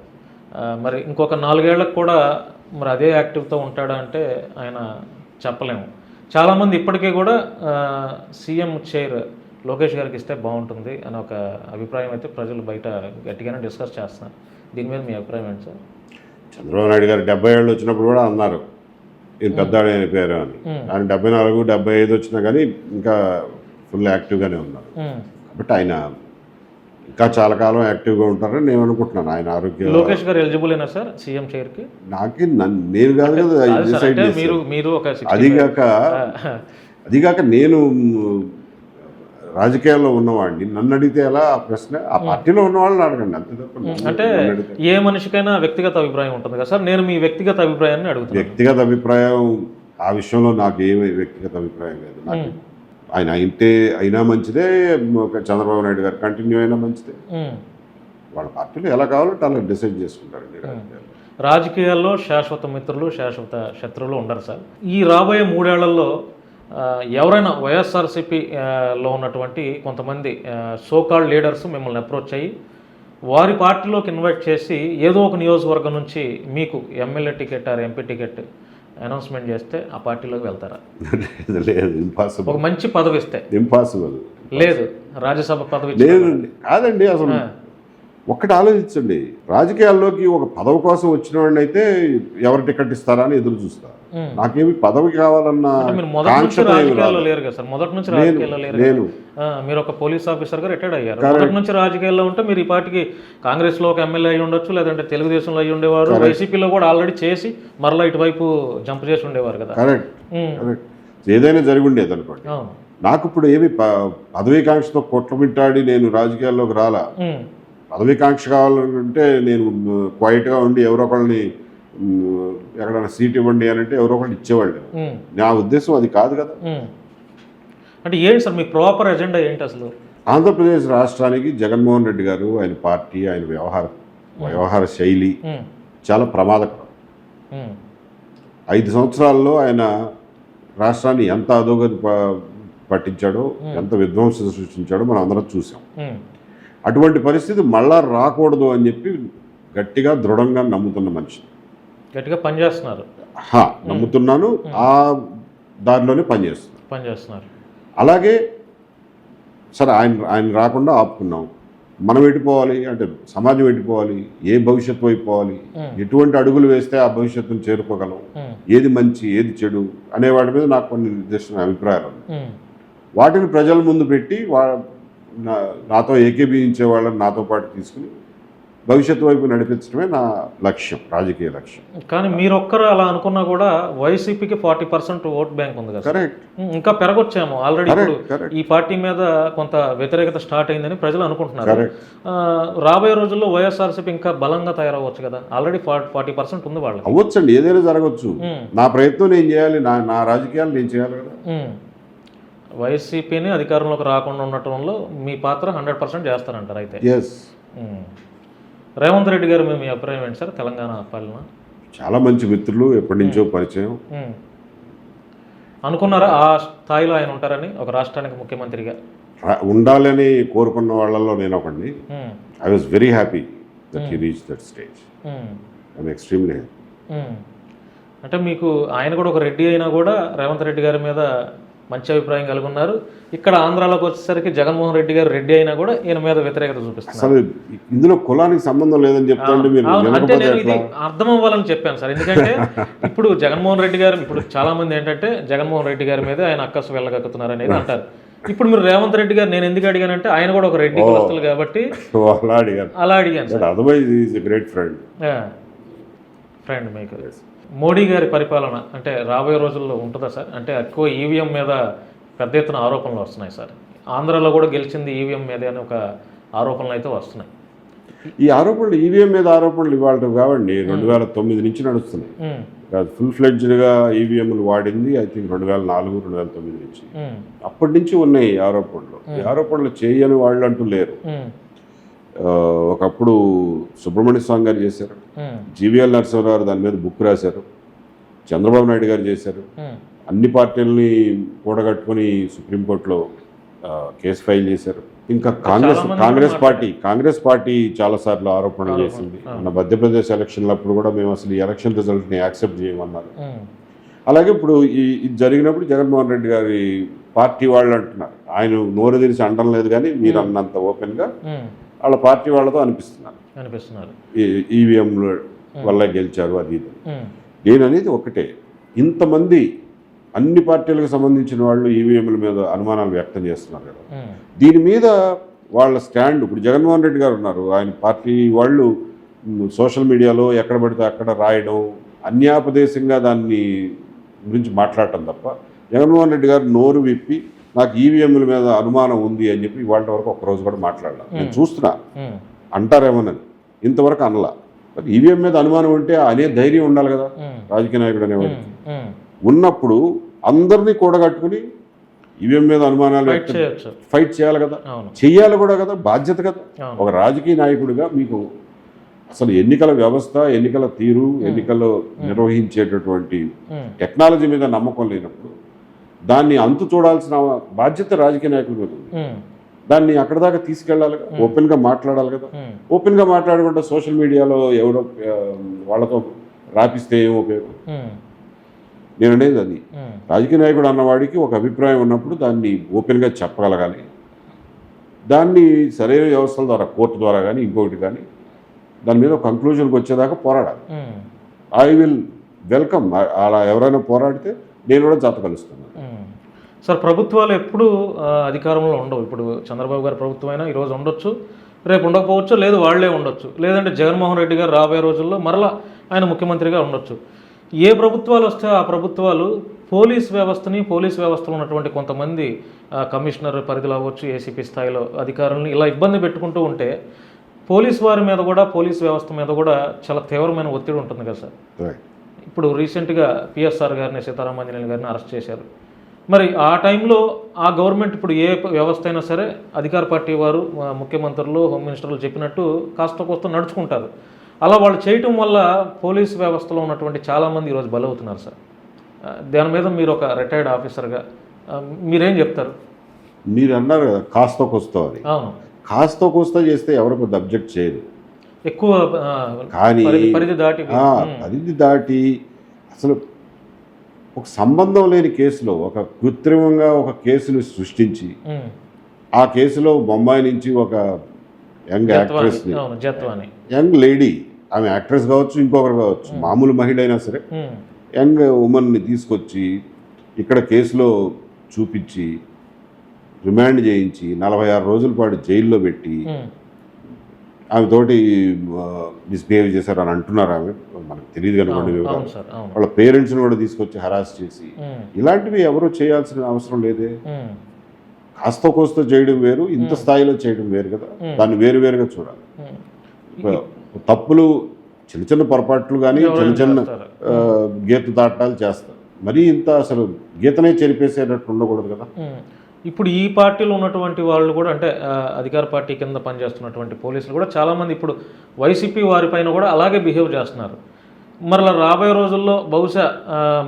A: మరి ఇంకొక 4 ఏళ్లకు కూడా మరి అదే యాక్టివ్తో ఉంటాడా అంటే ఆయన చెప్పలేము. చాలామంది ఇప్పటికే కూడా సీఎం చైర్ లోకేష్ గారికి ఇస్తే బాగుంటుంది అని ఒక అభిప్రాయం అయితే ప్రజలు బయట గట్టిగానే డిస్కస్ చేస్తున్నారు. దీని మీద మీ అభిప్రాయం ఏంటి సార్?
B: చంద్రబాబు నాయుడు గారు 70 ఏళ్ళు వచ్చినప్పుడు కూడా అన్నారు ఈయన పెద్దాడు ఆయన పేరు అని. ఆయన 74, 75 వచ్చినా కానీ ఇంకా ఫుల్ యాక్టివ్గానే ఉన్నారు. కాబట్టి ఆయన ఇంకా చాలా కాలం యాక్టివ్గా ఉంటారని నేను అనుకుంటున్నాను. ఆయన ఆరోగ్యం.
A: లోకేష్ గారు ఎలిజిబుల్ అయినా సార్ సీఎం చైర్కి?
B: నేను కాదు కదా డిసైడ్. అదిగాక నేను రాజకీయాల్లో ఉన్నవాడిని, నన్ను అడిగితే ఎలా ఆ ప్రశ్న? ఆ పార్టీలో ఉన్న వాళ్ళని అడగండి అంతే తప్ప.
A: అంటే ఏ మనిషికైనా వ్యక్తిగత అభిప్రాయం ఉంటుంది కదా సార్. నేను మీ వ్యక్తిగత అభిప్రాయాన్ని అడుగుతాను.
B: వ్యక్తిగత అభిప్రాయం ఆ విషయంలో నాకు ఏమి వ్యక్తిగత అభిప్రాయం లేదు. నాకు ఆయన అయినా మంచిదే, చంద్రబాబు నాయుడు గారు కంటిన్యూ అయినా మంచిదే. వాళ్ళ పార్టీలో ఎలా కావాలంటే అలా డిసైడ్ చేసుకుంటారండి.
A: రాజకీయాల్లో శాశ్వత మిత్రులు, శాశ్వత శత్రువులు ఉండరు సార్. ఈ రాబోయే 3 ఏళ్లలో ఎవరైనా వైఎస్ఆర్సీపీలో ఉన్నటువంటి కొంతమంది సోకాల్డ్ లీడర్స్ మిమ్మల్ని అప్రోచ్ అయ్యి వారి పార్టీలోకి ఇన్వైట్ చేసి ఏదో ఒక నియోజకవర్గం నుంచి మీకు MLA ticket or MP ticket announcement చేస్తే ఆ పార్టీలోకి వెళ్తారా?
B: లేదు, ఇంపాసిబుల్.
A: ఒక మంచి పదవి ఇస్తే?
B: ఇంపాసిబుల్.
A: లేదు, రాజ్యసభ పదవి
B: లేదు. కాదండి, అసలు ఒక్కటి ఆలోచించండి. రాజకీయాల్లోకి ఒక పదవి కోసం వచ్చిన వాడిని అయితే ఎవరు టికెట్ ఇస్తారా అని ఎదురు చూస్తారు. నాకేమి పదవి కావాలన్న
A: లేరు కదా సార్. మొదటి నుంచి రాజకీయాల్లో లేరు. మీరు ఒక పోలీస్ ఆఫీసర్గా రిటైర్డ్ అయ్యారు. మొదటి నుంచి రాజకీయాల్లో ఉంటే మీరు ఈ పార్టీకి కాంగ్రెస్లో ఒక ఎమ్మెల్యే అయ్యి ఉండొచ్చు, లేదంటే తెలుగుదేశంలో అయ్యి ఉండేవారు, వైసీపీలో కూడా ఆల్రెడీ చేసి మరలా ఇటువైపు జంప్ చేసి ఉండేవారు కదా.
B: కరెక్ట్. ఏదైనా జరిగి ఉండేది అనుకోండి. నాకు ఇప్పుడు ఏమి పదవీకాంక్షతో కొట్టమిట్టాడి నేను రాజకీయాల్లోకి రాలా. పదవీకాంక్ష కావాలంటే నేను క్వైట్గా ఉండి ఎవరో ఒకళ్ళని ఎక్కడైనా సీట్ ఇవ్వండి అని అంటే ఎవరో ఒకళ్ళు ఇచ్చేవాళ్ళు. నా ఉద్దేశం అది కాదు కదా.
A: అంటే ఏంటి సార్ మీ ప్రాపర్ ఎజెండా ఏంటి అసలు?
B: ఆంధ్రప్రదేశ్ రాష్ట్రానికి జగన్మోహన్ రెడ్డి గారు, ఆయన పార్టీ, ఆయన వ్యవహార శైలి చాలా ప్రమాదకరం. 5 సంవత్సరాల్లో ఆయన రాష్ట్రాన్ని ఎంత అధోగతి పట్టించాడో, ఎంత విధ్వంసం సృష్టించాడో మనం అందరం చూసాం. అటువంటి పరిస్థితి మళ్ళా రాకూడదు అని చెప్పి గట్టిగా దృఢంగా నమ్ముతున్న మనిషి.
A: గట్టిగా పనిచేస్తున్నారు.
B: నమ్ముతున్నాను. ఆ దారిలోనే పనిచేస్తున్నారు. అలాగే సరే, ఆయన రాకుండా ఆపుకున్నాం. మనం ఎటుపోవాలి అంటే సమాజం ఎటుపోవాలి, ఏ భవిష్యత్తు వైపు పోవాలి, ఎటువంటి అడుగులు వేస్తే ఆ భవిష్యత్తును చేరుకోగలం, ఏది మంచి ఏది చెడు అనే వాటి మీద నాకు కొన్ని నిర్దిష్టమైన అభిప్రాయాలు ఉన్నాయి. వాటిని ప్రజల ముందు పెట్టి నాతో ఏకీభవించే వాళ్ళని నాతో పాటు తీసుకుని భవిష్యత్తు వైపు నడిపించడమే నా లక్ష్యం, రాజకీయ లక్ష్యం.
A: కానీ మీరు ఒక్కరు అలా అనుకున్నా కూడా వైసీపీకి 40% ఓట్ బ్యాంక్ ఉంది కదా.
B: కరెక్ట్.
A: ఇంకా పెరగొచ్చాము ఆల్రెడీ. ఈ పార్టీ మీద కొంత వ్యతిరేకత స్టార్ట్ అయిందని ప్రజలు అనుకుంటున్నారు. రాబోయే రోజుల్లో వైఎస్ఆర్సీపీ ఇంకా బలంగా తయారవచ్చు కదా. ఆల్రెడీ 40% ఉంది వాళ్ళు.
B: అవ్వచ్చండి, ఏదైనా జరగవచ్చు. నా ప్రయత్నం నేను చేయాలి, నా రాజకీయాలు నేను చేయాలి కదా.
A: వైసీపీని అధికారంలోకి రాకుండా ఉండటంలో మీ పాత్ర 100% చేస్తారంటారు అయితే?
B: ఎస్.
A: రేవంత్ రెడ్డి గారు మీ అభిప్రాయం ఏంటి సార్? తెలంగాణ పాలన
B: చాలా మంచి మిత్రులు, ఎప్పటి నుంచో పరిచయం.
A: అనుకున్నారా ఆ స్థాయిలో ఆయన ఉంటారని, ఒక రాష్ట్రానికి ముఖ్యమంత్రిగా
B: ఉండాలని కోరుకున్న వాళ్ళలో నేను ఒకడిని. I was very happy that he reach that stage. I'm extremely happy.
A: అంటే మీకు ఆయన కూడా ఒక రెడ్డి అయినా కూడా రేవంత్ రెడ్డి గారి మీద మంచి అభిప్రాయం కలిగి ఉన్నారు. ఇక్కడ ఆంధ్రాలోకి వచ్చేసరికి జగన్మోహన్ రెడ్డి గారు రెడ్డి అయినా కూడా ఈయన మీద వ్యతిరేకత చూపిస్తున్నారు.
B: అసలు ఇందులో కులానికి సంబంధం లేదని చెప్తాండి మీరు.
A: అంటే నేను ఇది అర్థం అవ్వాలని చెప్పాను సార్. ఎందుకంటే ఇప్పుడు జగన్మోహన్ రెడ్డి గారు ఇప్పుడు చాలా మంది ఏంటంటే జగన్మోహన్ రెడ్డి గారి మీద ఆయన అక్కసు వెళ్ళగక్కుతున్నారు అనేది అంటారు. ఇప్పుడు మీరు రేవంత్ రెడ్డి గారు నేను ఎందుకు అడిగానంటే ఆయన కూడా ఒక రెడ్డి కులస్తులు కాబట్టి అలా అడిగాను sir.
B: Otherwise is a great friend
A: మీకు మోడీ గారి పరిపాలన అంటే రాబోయే రోజుల్లో ఉంటుందా సార్? అంటే ఎక్కువ ఈవీఎం మీద పెద్ద ఎత్తున ఆరోపణలు వస్తున్నాయి సార్. ఆంధ్రాలో కూడా గెలిచింది ఈవీఎం మీద అని ఒక ఆరోపణలు అయితే వస్తున్నాయి.
B: ఈ ఆరోపణలు ఈవీఎం మీద ఆరోపణలు ఇవాళ కాబట్టి 2009 నుంచి నడుస్తున్నాయి. ఫుల్ ఫ్లెడ్జ్డ్గా ఈవీఎంలు వాడింది ఐ థింక్ 2004, 2009 నుంచి. అప్పటి నుంచి ఉన్నాయి ఈ ఆరోపణలు. ఈ ఆరోపణలు చేయని వాళ్ళు అంటూ లేరు. ఒకప్పుడు సుబ్రహ్మణ్య స్వామి గారు చేశారు, జీవీఎల్ నరసింహారావు గారు దాని మీద బుక్ రాశారు, చంద్రబాబు నాయుడు గారు చేశారు. అన్ని పార్టీలని కూడగట్టుకుని సుప్రీంకోర్టులో కేసు ఫైల్ చేశారు. ఇంకా కాంగ్రెస్ పార్టీ చాలాసార్లు ఆరోపణలు చేసింది. మన మధ్యప్రదేశ్ ఎలక్షన్లప్పుడు కూడా మేము అసలు ఈ ఎలక్షన్ రిజల్ట్ని యాక్సెప్ట్ చేయమన్నారు. అలాగే ఇప్పుడు ఇది జరిగినప్పుడు జగన్మోహన్ రెడ్డి గారి పార్టీ వాళ్ళు అంటున్నారు, ఆయన నోరు తెరిచి అనడం లేదు కానీ మీరు అన్నంత ఓపెన్గా వాళ్ళ పార్టీ వాళ్ళతో అనిపిస్తున్నారు ఈవీఎంల వల్ల గెలిచారు అది ఇది. నేను అనేది ఒకటే, ఇంతమంది అన్ని పార్టీలకు సంబంధించిన వాళ్ళు ఈవీఎంల మీద అనుమానాలు వ్యక్తం చేస్తున్నారు కదా. దీని మీద వాళ్ళ స్టాండ్ ఇప్పుడు జగన్మోహన్ రెడ్డి గారు ఉన్నారు, ఆయన పార్టీ వాళ్ళు సోషల్ మీడియాలో ఎక్కడ పడితే అక్కడ రాయడం, అన్యాపదేశంగా దాన్ని గురించి మాట్లాడటం తప్ప జగన్మోహన్ రెడ్డి గారు నోరు విప్పి నాకు ఈవీఎంల మీద అనుమానం ఉంది అని చెప్పి ఇవాళ వరకు ఒక్కరోజు కూడా మాట్లాడాల. నేను చూస్తున్నా అంటారేమోనని, ఇంతవరకు అనలా. ఈవీఎం మీద అనుమానం ఉంటే అనే ధైర్యం ఉండాలి కదా రాజకీయ నాయకుడు అనేవాడికి. ఉన్నప్పుడు అందరినీ కూడగట్టుకుని ఈవీఎం మీద అనుమానాలు ఫైట్ చేయాలి కదా, చెయ్యాలి కూడా కదా, బాధ్యత కదా. ఒక రాజకీయ నాయకుడిగా మీకు అసలు ఎన్నికల వ్యవస్థ, ఎన్నికల తీరు, ఎన్నికల్లో నిర్వహించేటటువంటి టెక్నాలజీ మీద నమ్మకం లేనప్పుడు దాన్ని అంతు చూడాల్సిన బాధ్యత రాజకీయ నాయకుల మీద ఉంది. దాన్ని అక్కడ దాకా తీసుకెళ్ళాలి కదా, ఓపెన్గా మాట్లాడాలి కదా. ఓపెన్గా మాట్లాడకుండా సోషల్ మీడియాలో ఎవరో వాళ్ళతో రాపిస్తే ఏం ఉపయోగం? నేను అనేది అది, రాజకీయ నాయకుడు అన్నవాడికి ఒక అభిప్రాయం ఉన్నప్పుడు దాన్ని ఓపెన్గా చెప్పగలగాలి. దాన్ని సరైన వ్యవస్థల ద్వారా, కోర్టు ద్వారా కానీ ఇంకొకటి కానీ దాని మీద కంక్లూజన్కి వచ్చేదాకా పోరాడాలి. I will welcome. అలా ఎవరైనా పోరాడితే నేను కూడా జత కలుస్తున్నాను
A: సార్. ప్రభుత్వాలు ఎప్పుడు అధికారంలో ఉండవు. ఇప్పుడు చంద్రబాబు గారి ప్రభుత్వం అయినా ఈరోజు ఉండొచ్చు, రేపు ఉండకపోవచ్చు, లేదు వాళ్లే ఉండొచ్చు, లేదంటే జగన్మోహన్ రెడ్డి గారు రాబోయే రోజుల్లో మరలా ఆయన ముఖ్యమంత్రిగా ఉండొచ్చు. ఏ ప్రభుత్వాలు వస్తే ఆ ప్రభుత్వాలు పోలీస్ వ్యవస్థలో ఉన్నటువంటి కొంతమంది కమిషనర్ పరిధిలో అవ్వచ్చు, ఏసీపీ స్థాయిలో అధికారులను ఇలా ఇబ్బంది పెట్టుకుంటూ ఉంటే పోలీస్ వారి మీద కూడా, పోలీస్ వ్యవస్థ మీద కూడా చాలా తీవ్రమైన ఒత్తిడి ఉంటుంది కదా సార్. ఇప్పుడు రీసెంట్గా పిఎస్ఆర్ గారిని, సీతారామాంజనేయులు గారిని అరెస్ట్ చేశారు. మరి ఆ టైంలో ఆ గవర్నమెంట్ ఇప్పుడు ఏ వ్యవస్థ అయినా సరే అధికార పార్టీ వారు, ముఖ్యమంత్రులు, హోమ్ మినిస్టర్లు చెప్పినట్టు కాస్త కోస్త నడుచుకుంటారు. అలా వాళ్ళు చేయటం వల్ల పోలీస్ వ్యవస్థలో ఉన్నటువంటి చాలామంది ఈరోజు బలవుతున్నారు సార్. దాని మీద మీరు ఒక రిటైర్డ్ ఆఫీసర్గా మీరేం చెప్తారు?
B: మీరు అన్నారు కదా కాస్త కోస్తో అని.
A: అవును,
B: కాస్త కోస్తా చేస్తే ఎవరు కొద్ది అబ్జెక్ట్ చేయదు.
A: ఎక్కువ
B: కానీ
A: పరిధి
B: దాటి అసలు ఒక సంబంధం లేని కేసులో ఒక కృత్రిమంగా ఒక కేసును సృష్టించి ఆ కేసులో బొంబాయి నుంచి ఒక యంగ్ యాక్ట్రెస్, యంగ్ లేడీ, ఆమె యాక్ట్రెస్ కావచ్చు, ఇంకొకరు కావచ్చు, మామూలు మహిళ అయినా సరే యంగ్ ఉమెన్ని తీసుకొచ్చి ఇక్కడ కేసులో చూపించి రిమాండ్ చేయించి 46 రోజుల పాటు జైల్లో పెట్టి ఆమె తోటి మిస్బిహేవ్ చేశారు అని అంటున్నారు. ఆమె మనకు తెలియదు కనుకోండి వివరాలు. వాళ్ళ పేరెంట్స్ని కూడా తీసుకొచ్చి హరాస్ చేసి, ఇలాంటివి ఎవరు చేయాల్సిన అవసరం లేదే. కాస్త కోస్తో చేయడం వేరు, ఇంత స్థాయిలో చేయడం వేరు కదా. దాన్ని వేరువేరుగా చూడాలి. తప్పులు చిన్న చిన్న పొరపాట్లు కానీ చిన్న గీత దాటాలు చేస్తారు. మరీ ఇంత అసలు గీతనే చెరిపేసేటట్టు ఉండకూడదు కదా.
A: ఇప్పుడు ఈ పార్టీలో ఉన్నటువంటి వాళ్ళు కూడా, అంటే అధికార పార్టీ కింద పనిచేస్తున్నటువంటి పోలీసులు కూడా చాలామంది ఇప్పుడు వైసీపీ వారిపైన కూడా అలాగే బిహేవ్ చేస్తున్నారు. మరలా రాబోయే రోజుల్లో బహుశా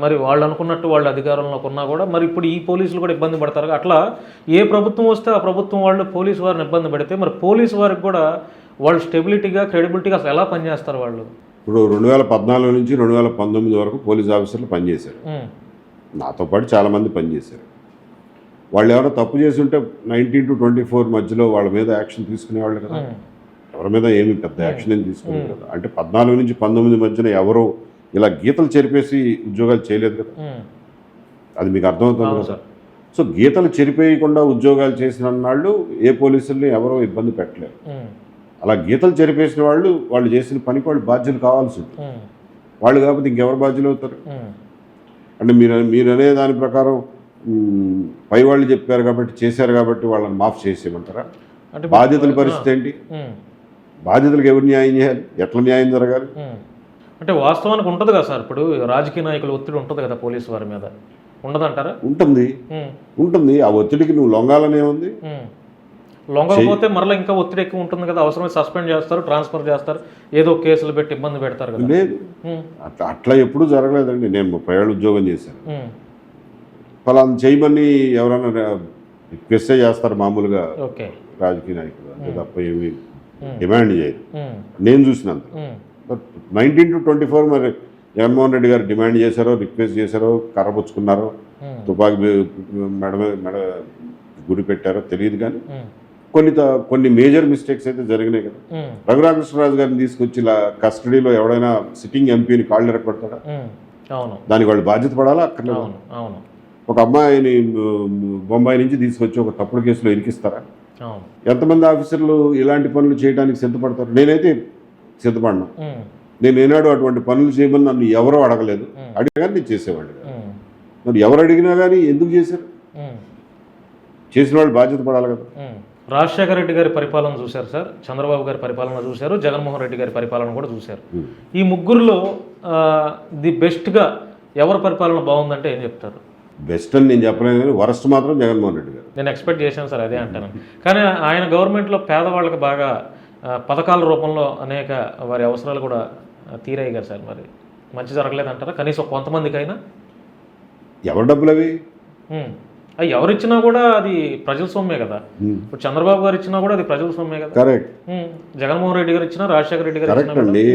A: మరి వాళ్ళు అనుకున్నట్టు వాళ్ళు అధికారంలోకి ఉన్నా కూడా మరి ఇప్పుడు ఈ పోలీసులు కూడా ఇబ్బంది పడతారు. అట్లా ఏ ప్రభుత్వం వస్తే ఆ ప్రభుత్వం వాళ్ళు పోలీసు వారిని ఇబ్బంది పెడితే మరి పోలీసు వారికి కూడా వాళ్ళు స్టెబిలిటీగా, క్రెడిబిలిటీగా అసలు ఎలా పనిచేస్తారు వాళ్ళు?
B: ఇప్పుడు 2014 నుంచి 2019 వరకు పోలీస్ ఆఫీసర్లు పనిచేశారు. నాతో పాటు చాలామంది పనిచేశారు. వాళ్ళు ఎవరో తప్పు చేసి ఉంటే 19 to 24 మధ్యలో వాళ్ళ మీద యాక్షన్ తీసుకునేవాళ్ళు కదా. ఎవరి మీద ఏమి పెద్ద యాక్షన్ ఏం తీసుకునేది కదా. అంటే 14 నుంచి 19 మధ్యన ఎవరో ఇలా గీతలు చెరిపేసి ఉద్యోగాలు చేయలేదు కదా. అది మీకు అర్థమవుతుంది కదా. సో గీతలు చెరిపేయకుండా ఉద్యోగాలు చేసిన వాళ్ళు ఏ పోలీసుల్ని ఎవరో ఇబ్బంది పెట్టలేరు. అలా గీతలు చెరిపేసిన వాళ్ళు చేసిన పనికి వాళ్ళు బాధ్యులు కావాల్సి ఉంటుంది. వాళ్ళు కాకపోతే ఇంకెవరు బాధ్యులు అవుతారు? అంటే మీరు అనే దాని ప్రకారం పై వాళ్ళు చెప్పారు కాబట్టి చేశారు కాబట్టి వాళ్ళని మాఫ్ చేసేయమంటారా? అంటే బాధ్యతల పరిస్థితి ఏంటి? బాధ్యతలకు ఎవరు న్యాయం చేయాలి? ఎట్లా న్యాయం జరగాలి?
A: అంటే వాస్తవానికి ఉంటుంది కదా సార్. ఇప్పుడు రాజకీయ నాయకుల ఒత్తిడి ఉంటుంది కదా పోలీసు వారి మీద, ఉండదంటారా?
B: ఉంటుంది. ఆ ఒత్తిడికి నువ్వు లొంగాలనే ఉంది.
A: లొంగకపోతే మరలా ఇంకా ఒత్తిడి ఎక్కువ ఉంటుంది కదా. అవసరమైతే సస్పెండ్ చేస్తారు, ట్రాన్స్ఫర్ చేస్తారు, ఏదో కేసులు పెట్టి ఇబ్బంది పెడతారు కదా.
B: లేదు, అట్లా ఎప్పుడూ జరగలేదండి. నేను 30 ఏళ్ళు ఉద్యోగం చేశాను. ఫలానా చేయమని ఎవరైనా రిక్వెస్ట్ చేస్తారు మామూలుగా రాజకీయ నాయకులు, అంతే తప్ప ఏమి డిమాండ్ చేయరు నేను చూసినంత. 19 to 24 మరి జగన్మోహన్ రెడ్డి గారు డిమాండ్ చేశారో, రిక్వెస్ట్ చేశారో, కర్రపుచ్చుకున్నారో, తుపాకీ మెడ గురి పెట్టారో తెలియదు. కానీ కొన్ని మేజర్ మిస్టేక్స్ అయితే జరిగినాయి కదా. రఘురామకృష్ణరాజు గారిని తీసుకొచ్చి ఇలా కస్టడీలో ఎవడైనా సిట్టింగ్ ఎంపీని కాళ్ళు ఎరగొడతాడా? దానికి వాళ్ళు బాధ్యత పడాలా అక్కర్లేదు? ఒక అమ్మాయిని బొంబాయి నుంచి తీసుకొచ్చి ఒక తప్పుడు కేసులో ఇరికిస్తారా? ఎంతమంది ఆఫీసర్లు ఇలాంటి పనులు చేయడానికి సిద్ధపడతారు? నేనైతే సిద్ధపడినా. నేను ఏనాడు అటువంటి పనులు చేయమని నన్ను ఎవరో అడగలేదు. అడిగా నేను చేసేవాళ్ళు. మరి ఎవరు అడిగినా కానీ ఎందుకు చేశారు? చేసిన వాళ్ళు బాధ్యత పడాలి కదా.
A: రాజశేఖర రెడ్డి గారి పరిపాలన చూశారు సార్, చంద్రబాబు గారి పరిపాలన చూశారు, జగన్మోహన్ రెడ్డి గారి పరిపాలన కూడా చూశారు. ఈ ముగ్గురులో ది బెస్ట్గా ఎవరి పరిపాలన బాగుందంటే ఏం చెప్తారు?
B: బెస్ట్ అని నేను చెప్పలేను, కానీ వరస్ట్ మాత్రం జగన్మోహన్ రెడ్డి గారు.
A: నేను ఎక్స్పెక్ట్ చేశాను సార్, అదే అంటాను. కానీ ఆయన గవర్నమెంట్లో పేదవాళ్ళకి బాగా పథకాల రూపంలో అనేక వారి అవసరాలు కూడా తీరాయి కదా సార్. మరి మంచి జరగలేదంటారా కనీసం కొంతమందికైనా?
B: ఎవరి డబ్బులు అవి?
A: అవి ఎవరిచ్చినా కూడా అది ప్రజల సొమ్మే కదా. ఇప్పుడు చంద్రబాబు గారు ఇచ్చినా కూడా అది ప్రజల సొమ్మే కదా.
B: కరెక్ట్.
A: జగన్మోహన్ రెడ్డి గారు ఇచ్చినా, రాజశేఖర రెడ్డి గారు
B: కరెక్ట్ అండి.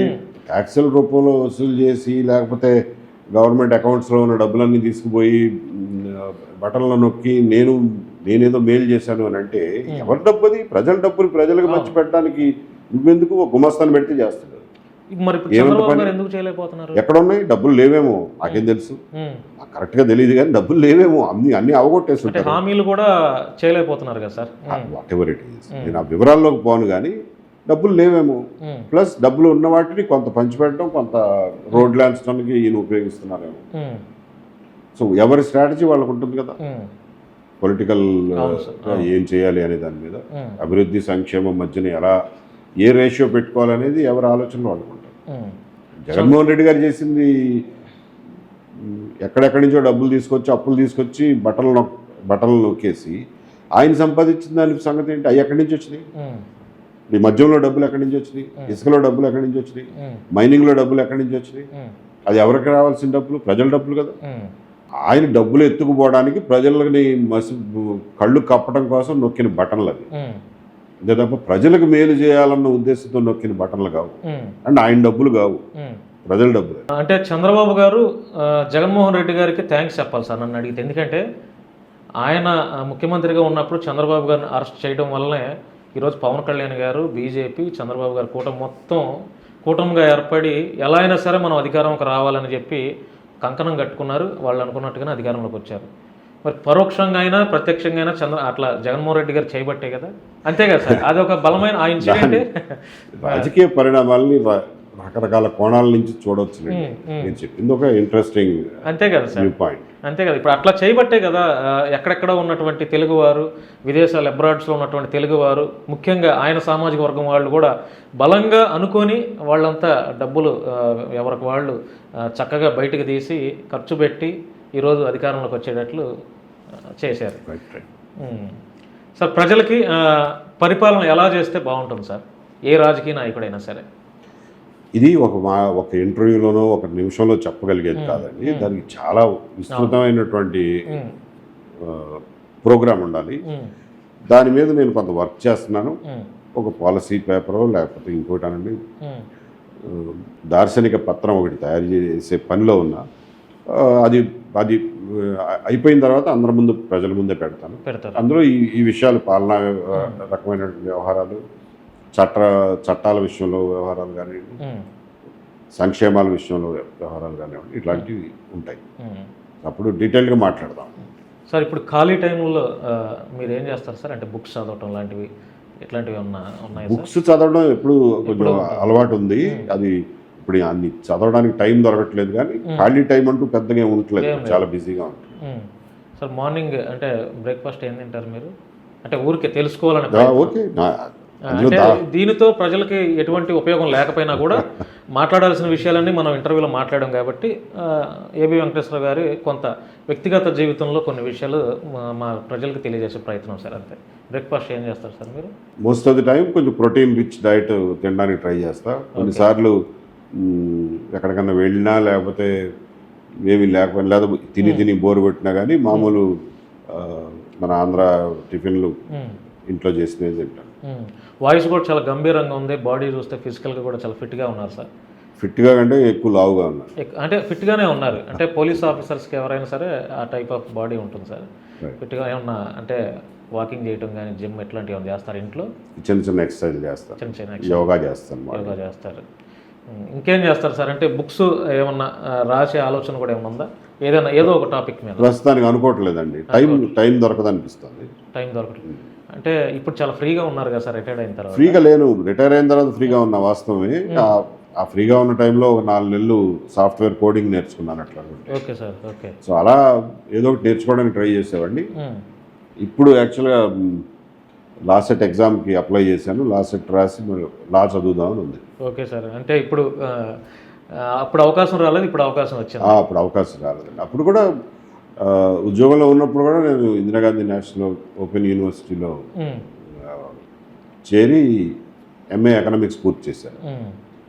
B: ట్యాక్సుల రూపంలో వసూలు చేసి లేకపోతే గవర్నమెంట్ అకౌంట్స్లో ఉన్న డబ్బులన్నీ తీసుకుపోయి బటన్లో నొక్కి నేనేదో మేలు చేశాను అని అంటే ఎవరి డబ్బు అది? ప్రజల డబ్బులు ప్రజలకు మంచి పెట్టడానికి నువ్వెందుకు ఒక గుమస్తాను పెడితే చేస్తాడు. ఎక్కడ ఉన్నాయి డబ్బులు? లేవేమో, నాకేం తెలుసు, కరెక్ట్గా తెలియదు కానీ డబ్బులు లేవేమో, అన్ని అవగొట్టేస్తుంటారు.
A: హామీలు కూడా చేయలేకపోతున్నారు కదా sir.
B: What ever it is, నేను ఆ వివరాల్లోకి పోను కానీ డబ్బులు లేవేమో. ప్లస్ డబ్బులు ఉన్న వాటిని కొంత పంచిపెట్టడం, కొంత రోడ్ ల్యాండ్స్టానికి ఈయన ఉపయోగిస్తున్నారేమో. సో ఎవరి స్ట్రాటజీ వాళ్ళకు ఉంటుంది కదా. పొలిటికల్ ఏం చేయాలి అనే దాని మీద, అభివృద్ధి సంక్షేమం మధ్యన ఎలా ఏ రేషియో పెట్టుకోవాలనేది ఎవరి ఆలోచనలు వాళ్ళకు ఉంటారు. జగన్మోహన్ రెడ్డి గారు చేసింది ఎక్కడెక్కడి నుంచో డబ్బులు తీసుకొచ్చి, అప్పులు తీసుకొచ్చి బట్టలు నొక్కేసి ఆయన సంపాదించిన దాని సంగతి ఏంటి? అవి ఎక్కడి నుంచి వచ్చినాయి? ఈ మద్యంలో డబ్బులు ఎక్కడి నుంచి వచ్చినాయి? ఇసుకలో డబ్బులు ఎక్కడి నుంచి వచ్చినాయి? మైనింగ్లో డబ్బులు ఎక్కడి నుంచి వచ్చినాయి? అది ఎవరికి రావాల్సిన డబ్బులు? ప్రజల డబ్బులు కదా. ఆయన డబ్బులు ఎత్తుకుపోవడానికి ప్రజలని కళ్ళు కప్పడం కోసం నొక్కిన బటన్లు అవి. అంతే తప్ప ప్రజలకు మేలు చేయాలన్న ఉద్దేశంతో నొక్కిన బటన్లు కావు. అండ్ ఆయన డబ్బులు కావు, ప్రజల డబ్బులు.
A: అంటే చంద్రబాబు గారు జగన్మోహన్ రెడ్డి గారికి థ్యాంక్స్ చెప్పాలి సార్ నన్ను అడిగితే. ఎందుకంటే ఆయన ముఖ్యమంత్రిగా ఉన్నప్పుడు చంద్రబాబు గారిని అరెస్ట్ చేయడం వల్లనే ఈరోజు పవన్ కళ్యాణ్ గారు, బీజేపీ, చంద్రబాబు గారు కూటమిగా ఏర్పడి ఎలా అయినా సరే మనం అధికారంలోకి రావాలని చెప్పి కంకణం కట్టుకున్నారు. వాళ్ళు అనుకున్నట్టుగానే అధికారంలోకి వచ్చారు. మరి పరోక్షంగా అయినా ప్రత్యక్షంగా అయినా అట్లా జగన్మోహన్ రెడ్డి గారు చేయబట్టే కదా. అంతే కదా సార్, అది ఒక బలమైన ఆయన చేయండి.
B: రాజకీయ పరిణామాలని రకరకాల కోణాల నుంచి చూడవచ్చు. నేను చెప్పింది ఒక ఇంట్రెస్టింగ్
A: అంతే కదా సార్
B: పాయింట్.
A: అంతే కదా. ఇప్పుడు అట్లా చేయబట్టే కదా ఎక్కడెక్కడ ఉన్నటువంటి తెలుగువారు, విదేశాలు అబ్రాడ్స్లో ఉన్నటువంటి తెలుగువారు, ముఖ్యంగా ఆయన సామాజిక వర్గం వాళ్ళు కూడా బలంగా అనుకొని వాళ్ళంతా డబ్బులు ఎవరికి వాళ్ళు చక్కగా బయటకు తీసి ఖర్చు పెట్టి ఈరోజు అధికారంలోకి వచ్చేటట్లు చేశారు. సార్ ప్రజలకి పరిపాలన ఎలా చేస్తే బాగుంటుంది సార్, ఏ రాజకీయ నాయకుడైనా సరే?
B: ఇది ఒక ఇంటర్వ్యూలోనో ఒక నిమిషంలో చెప్పగలిగేది కాదండి. దానికి చాలా విస్తృతమైనటువంటి ప్రోగ్రామ్ ఉండాలి. దాని మీద నేను కొంత వర్క్ చేస్తున్నాను. ఒక పాలసీ పేపరో లేకపోతే ఇంకోటి అనండి, దార్శనిక పత్రం ఒకటి తయారు చేసే పనిలో ఉన్నా. అది అది అయిపోయిన తర్వాత అందరి ముందు, ప్రజల ముందే పెడతాను. అందులో ఈ విషయాలు, పాలనా రకమైన వ్యవహారాలు, చట్టాల విషయంలో వ్యవహారాలు కానివ్వండి, సంక్షేమాల విషయంలో వ్యవహారాలు కానివ్వండి, ఇట్లాంటివి ఉంటాయి. అప్పుడు డీటెయిల్గా మాట్లాడదాం.
A: సార్ ఇప్పుడు ఖాళీ టైంలో మీరు ఏం చేస్తారు సార్? అంటే బుక్స్ చదవటం లాంటివి ఇట్లాంటివి ఉన్నాయి?
B: బుక్స్ చదవడం ఎప్పుడు కొంచెం అలవాటు ఉంది. అది ఇప్పుడు అన్ని చదవడానికి టైం దొరకట్లేదు, కానీ ఖాళీ టైం అంటూ పెద్దగా ఏమి ఉండట్లేదు, చాలా బిజీగా ఉంటుంది.
A: సార్ మార్నింగ్ అంటే బ్రేక్ఫాస్ట్ ఏం తింటారు మీరు? అంటే ఊరికే తెలుసుకోవాలని.
B: ఓకే,
A: అంటే దీనితో ప్రజలకి ఎటువంటి ఉపయోగం లేకపోయినా కూడా మాట్లాడాల్సిన విషయాలన్నీ మనం ఇంటర్వ్యూలో మాట్లాడాం కాబట్టి ఏబి వెంకటేశ్వర గారి కొంత వ్యక్తిగత జీవితంలో కొన్ని విషయాలు మా ప్రజలకు తెలియజేసే ప్రయత్నం సార్. అంతే. బ్రేక్ఫాస్ట్ ఏం చేస్తారు సార్ మీరు?
B: మోస్ట్ ఆఫ్ ది టైం కొంచెం ప్రోటీన్ రిచ్ డైట్ తినడానికి ట్రై చేస్తా. కొన్నిసార్లు ఎక్కడికన్నా వెళ్ళినా, లేకపోతే ఏమి లేకపోయినా, లేదా తిని బోరు కొట్టినా కానీ మామూలు మన ఆంధ్ర టిఫిన్లు ఇంట్లో చేసినవి తింటాను.
A: వాయిస్ కూడా చాలా గంభీరంగా ఉంది. బాడీ చూస్తే ఫిజికల్గా కూడా చాలా ఫిట్గా ఉన్నారు సార్.
B: ఫిట్గా కంటే ఎక్కువ లావుగా ఉన్నారు.
A: అంటే ఫిట్గానే ఉన్నారు. అంటే పోలీస్ ఆఫీసర్స్కి ఎవరైనా సరే ఆ టైప్ ఆఫ్ బాడీ ఉంటుంది సార్. ఫిట్గా ఏమన్నా అంటే వాకింగ్ చేయటం కానీ, జిమ్ ఇట్లాంటివి ఏమైనా చేస్తారు ఇంట్లో?
B: చిన్న ఎక్సర్సైజ్ చేస్తారు, చిన్న యోగా
A: చేస్తారు. ఇంకేం చేస్తారు సార్? అంటే బుక్స్ ఏమన్నా రాసే ఆలోచన కూడా ఏమన్నా ఉందా? ఏదో ఒక టాపిక్ మీద?
B: ప్రస్తుతానికి అనుకోవట్లేదండి. టైం దొరకదు అనిపిస్తుంది.
A: టైం దొరకట్లేదు అంటే ఇప్పుడు చాలా ఫ్రీగా ఉన్నారు కదా సార్ రిటైర్డ్ అయిన తర్వాత?
B: ఫ్రీగా లేను, రిటైర్ అయిన తర్వాత ఫ్రీగా ఉన్న వాస్తవమే. ఆ ఫ్రీగా ఉన్న టైంలో ఒక 4 నెలలు సాఫ్ట్వేర్ కోడింగ్ నేర్చుకున్నాను అట్లా.
A: Okay sir, okay.
B: సో అలా ఏదో ఒకటి నేర్చుకోవడానికి ట్రై చేసేవాడిని. ఇప్పుడు యాక్చువల్గా లాసెట్ ఎగ్జామ్కి అప్లై చేశాను. లాసెట్ రాసి లా చదువుదామని ఉంది.
A: Okay sir. అంటే ఇప్పుడు అప్పుడు అవకాశం రాలేదు, ఇప్పుడు అవకాశం వచ్చింది?
B: అప్పుడు అవకాశం రాలేదండి. అప్పుడు కూడా ఉద్యోగంలో ఉన్నప్పుడు కూడా నేను ఇందిరాగాంధీ నేషనల్ ఓపెన్ యూనివర్సిటీలో చేరి ఎంఏ ఎకనామిక్స్ పూర్తి చేశాను.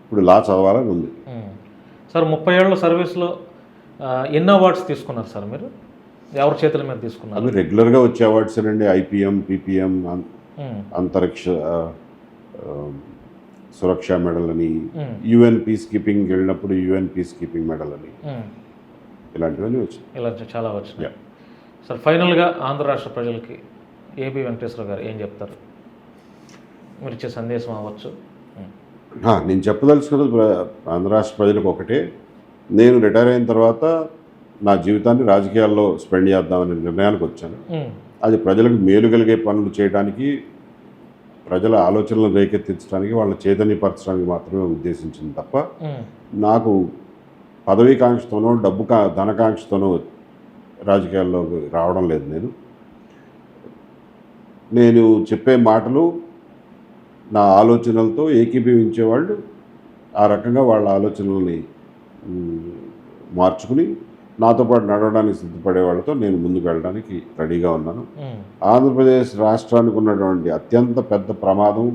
B: ఇప్పుడు లా చదవాలని ఉంది.
A: సార్ 30 ఏళ్ళ సర్వీస్లో ఎన్ని అవార్డ్స్ తీసుకున్నారు సార్ మీరు? ఎవరి చేతుల మీద తీసుకున్నారు?
B: అవి రెగ్యులర్గా వచ్చే అవార్డ్స్ అండి. IPM, PPM, అంతరిక్ష సురక్ష మెడల్ అని, UN పీస్ కీపింగ్ వెళ్ళినప్పుడు UN పీస్ కీపింగ్ మెడల్ అని, ఇలాంటివన్నీ వచ్చాయి.
A: ఇలా చాలా వచ్చినాయి. సార్ ఫైనల్గా ఆంధ్ర రాష్ట్ర ప్రజలకి ఏబి వెంకటేశ్వర గారు ఏం చెప్తారు? మీరు ఇచ్చే సందేశం అవ్వచ్చు.
B: నేను చెప్పదలుచుకున్నది ఆంధ్ర రాష్ట్ర ప్రజలకు ఒకటే. నేను రిటైర్ అయిన తర్వాత నా జీవితాన్ని రాజకీయాల్లో స్పెండ్ చేద్దామనే నిర్ణయానికి వచ్చాను. అది ప్రజలకు మేలు కలిగే పనులు చేయడానికి, ప్రజల ఆలోచనలను రేకెత్తించడానికి, వాళ్ళని చైతన్యపరచడానికి మాత్రమే ఉద్దేశించింది తప్ప నాకు పదవీకాంక్షతోనో ధనకాంక్షతోనో రాజకీయాల్లో రావడం లేదు. నేను చెప్పే మాటలు నా ఆలోచనలతో ఏకీభవించేవాళ్ళు ఆ రకంగా వాళ్ళ ఆలోచనల్ని మార్చుకుని నాతో పాటు నడవడానికి సిద్ధపడే వాళ్ళతో నేను ముందుకు వెళ్ళడానికి రెడీగా ఉన్నాను. ఆంధ్రప్రదేశ్ రాష్ట్రానికి ఉన్నటువంటి అత్యంత పెద్ద ప్రమాదం,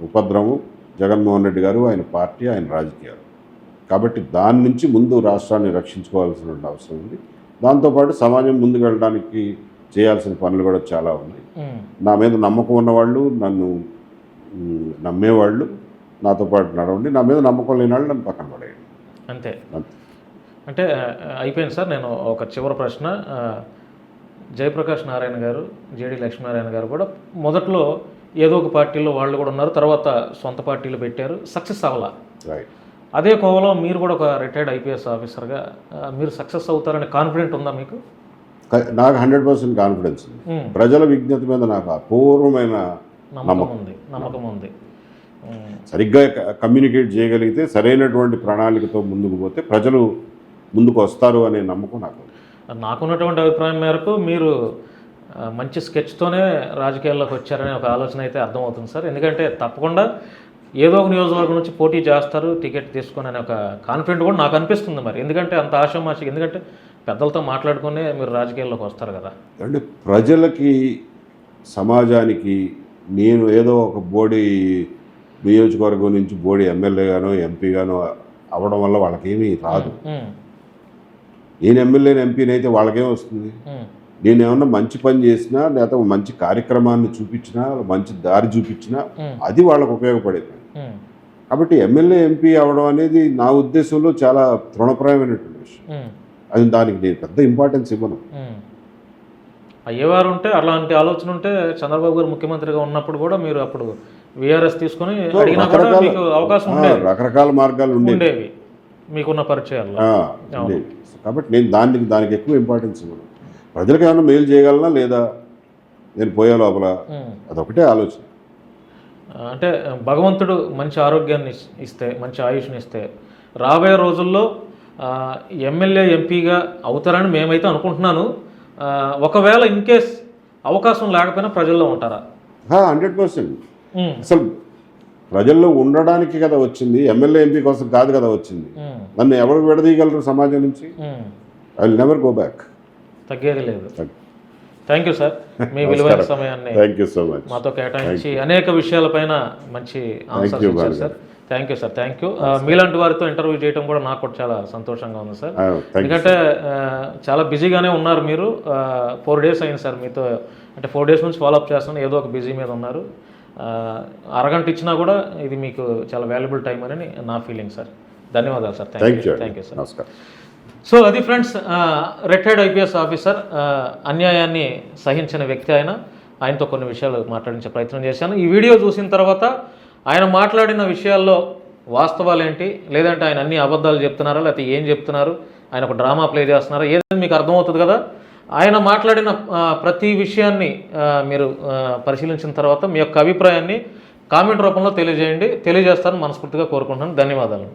B: ఉపద్రవం జగన్మోహన్ రెడ్డి గారు, ఆయన పార్టీ, ఆయన రాజకీయాలు. కాబట్టి దాని నుంచి ముందు రాష్ట్రాన్ని రక్షించుకోవాల్సిన అవసరం ఉంది. దాంతోపాటు సమాజం ముందుకు వెళ్ళడానికి చేయాల్సిన పనులు కూడా చాలా ఉన్నాయి. నా మీద నమ్మకం ఉన్నవాళ్ళు, నన్ను నమ్మేవాళ్ళు నాతో పాటు నడవండి. నా మీద నమ్మకం లేని వాళ్ళు నన్ను పక్కన పడేయండి.
A: అంతే. అంటే అయిపోయింది సార్. నేను ఒక చివరి ప్రశ్న. జయప్రకాష్ నారాయణ గారు, జేడి లక్ష్మీనారాయణ గారు కూడా మొదట్లో ఏదో ఒక పార్టీలో వాళ్ళు కూడా ఉన్నారు, తర్వాత సొంత పార్టీలు పెట్టారు, సక్సెస్ అవ్వాల. అదే కోవలో మీరు కూడా ఒక రిటైర్డ్ IPS ఆఫీసర్గా మీరు సక్సెస్ అవుతారనే కాన్ఫిడెంట్ ఉందా మీకు?
B: నాకు 100% కాన్ఫిడెన్స్ ఉంది. ప్రజల విజ్ఞత మీద నాకు అపూర్వమైన
A: నమ్మకం ఉంది.
B: సరిగ్గా కమ్యూనికేట్ చేయగలిగితే, సరైనటువంటి ప్రణాళికతో ముందుకు పోతే ప్రజలు ముందుకు వస్తారు అనే నమ్మకం
A: నాకున్నటువంటి అభిప్రాయం మేరకు మీరు మంచి స్కెచ్తోనే రాజకీయాల్లోకి వచ్చారనే ఒక ఆలోచన అయితే అర్థమవుతుంది సార్. ఎందుకంటే తప్పకుండా ఏదో ఒక నియోజకవర్గం నుంచి పోటీ చేస్తారు, టికెట్ తీసుకొని అనే ఒక కాన్ఫిడెంట్ కూడా నాకు అనిపిస్తుంది. మరి ఎందుకంటే అంత ఆశామాషి, ఎందుకంటే పెద్దలతో మాట్లాడుకునే మీరు రాజకీయాల్లోకి వస్తారు కదా.
B: అంటే ప్రజలకి, సమాజానికి నేను ఏదో ఒక బోడి నియోజకవర్గం నుంచి బోడి ఎమ్మెల్యేగానో ఎంపీగానో అవ్వడం వల్ల వాళ్ళకేమీ రాదు. నేను ఎమ్మెల్యేని, ఎంపీని అయితే వాళ్ళకేం వస్తుంది? నేను ఏమన్నా మంచి పని చేసినా, లేదా మంచి కార్యక్రమాన్ని చూపించినా, మంచి దారి చూపించినా అది వాళ్ళకు ఉపయోగపడేది. కాబట్టి ఎమ్మెల్యే ఎంపీ అవడం అనేది నా ఉద్దేశంలో చాలా తృణప్రాయమైనటువంటి విషయం. అది దానికి నేను పెద్ద ఇంపార్టెన్స్ ఇవ్వను.
A: అయ్యేవారు ఉంటే అలాంటి ఆలోచన ఉంటే చంద్రబాబు గారు ముఖ్యమంత్రిగా ఉన్నప్పుడు కూడా మీరు అప్పుడు విఆర్ఎస్ తీసుకొని అడిగినా కూడా మీకు అవకాశం ఉండేది,
B: రకరకాల మార్గాలు
A: ఉండేవి మీకున్న పరిచయాల్లో.
B: ఉండేవి. కాబట్టి నేను దానికి ఎక్కువ ఇంపార్టెన్స్ ఇవ్వను. ప్రజలకు ఏమైనా మేలు చేయగలనా లేదా నేను పోయే లోపల, అదొకటే ఆలోచన.
A: అంటే భగవంతుడు మంచి ఆరోగ్యాన్ని ఇస్తే, మంచి ఆయుష్ని ఇస్తే రాబోయే రోజుల్లో ఎమ్మెల్యే ఎంపీగా అవుతారని మేమైతే అనుకుంటున్నాను. ఒకవేళ ఇన్ కేస్ అవకాశం లేకపోయినా ప్రజల్లో ఉంటారా?
B: 100%. అసలు ప్రజల్లో ఉండడానికి కదా వచ్చింది, ఎమ్మెల్యే ఎంపీ కోసం కాదు కదా వచ్చింది. నన్ను ఎవరు విడదీయగలరు సమాజం నుంచి? I will never go back.
A: తగ్గేది లేదు. థ్యాంక్ యూ సార్, మీ విలువైన సమయాన్ని మాతో కేటాయించి అనేక విషయాలపైన మంచి ఆన్సర్స్ ఇచ్చారు sir. Thank you sir, thank you. మీలాంటి వారితో ఇంటర్వ్యూ చేయడం కూడా నాకు కూడా చాలా సంతోషంగా ఉంది సార్. ఎందుకంటే చాలా బిజీగానే ఉన్నారు మీరు. 4 days అయింది సార్ మీతో, అంటే 4 days నుంచి ఫాలోఅప్ చేస్తున్నాను. ఏదో ఒక బిజీ మీద ఉన్నారు. అరగంట ఇచ్చినా కూడా ఇది మీకు చాలా వాల్యుబుల్ టైం అని నా ఫీలింగ్ సార్. ధన్యవాదాలు సార్. Thank you sir.
B: నమస్కారం.
A: సో అది ఫ్రెండ్స్, రిటైర్డ్ ఐపీఎస్ ఆఫీసర్, అన్యాయాన్ని సహించిన వ్యక్తి ఆయనతో కొన్ని విషయాలు మాట్లాడించే ప్రయత్నం చేశాను. ఈ వీడియో చూసిన తర్వాత ఆయన మాట్లాడిన విషయాల్లో వాస్తవాలు ఏంటి, లేదంటే ఆయన అన్ని అబద్ధాలు చెప్తున్నారా, లేకపోతే ఏం చెప్తున్నారు, ఆయన ఒక డ్రామా ప్లే చేస్తున్నారా, ఏదైనా మీకు అర్థమవుతుంది కదా. ఆయన మాట్లాడిన ప్రతి విషయాన్ని మీరు పరిశీలించిన తర్వాత మీ యొక్క అభిప్రాయాన్ని కామెంట్ రూపంలో తెలియజేస్తారని మనస్ఫూర్తిగా కోరుకుంటున్నాను. ధన్యవాదాలు.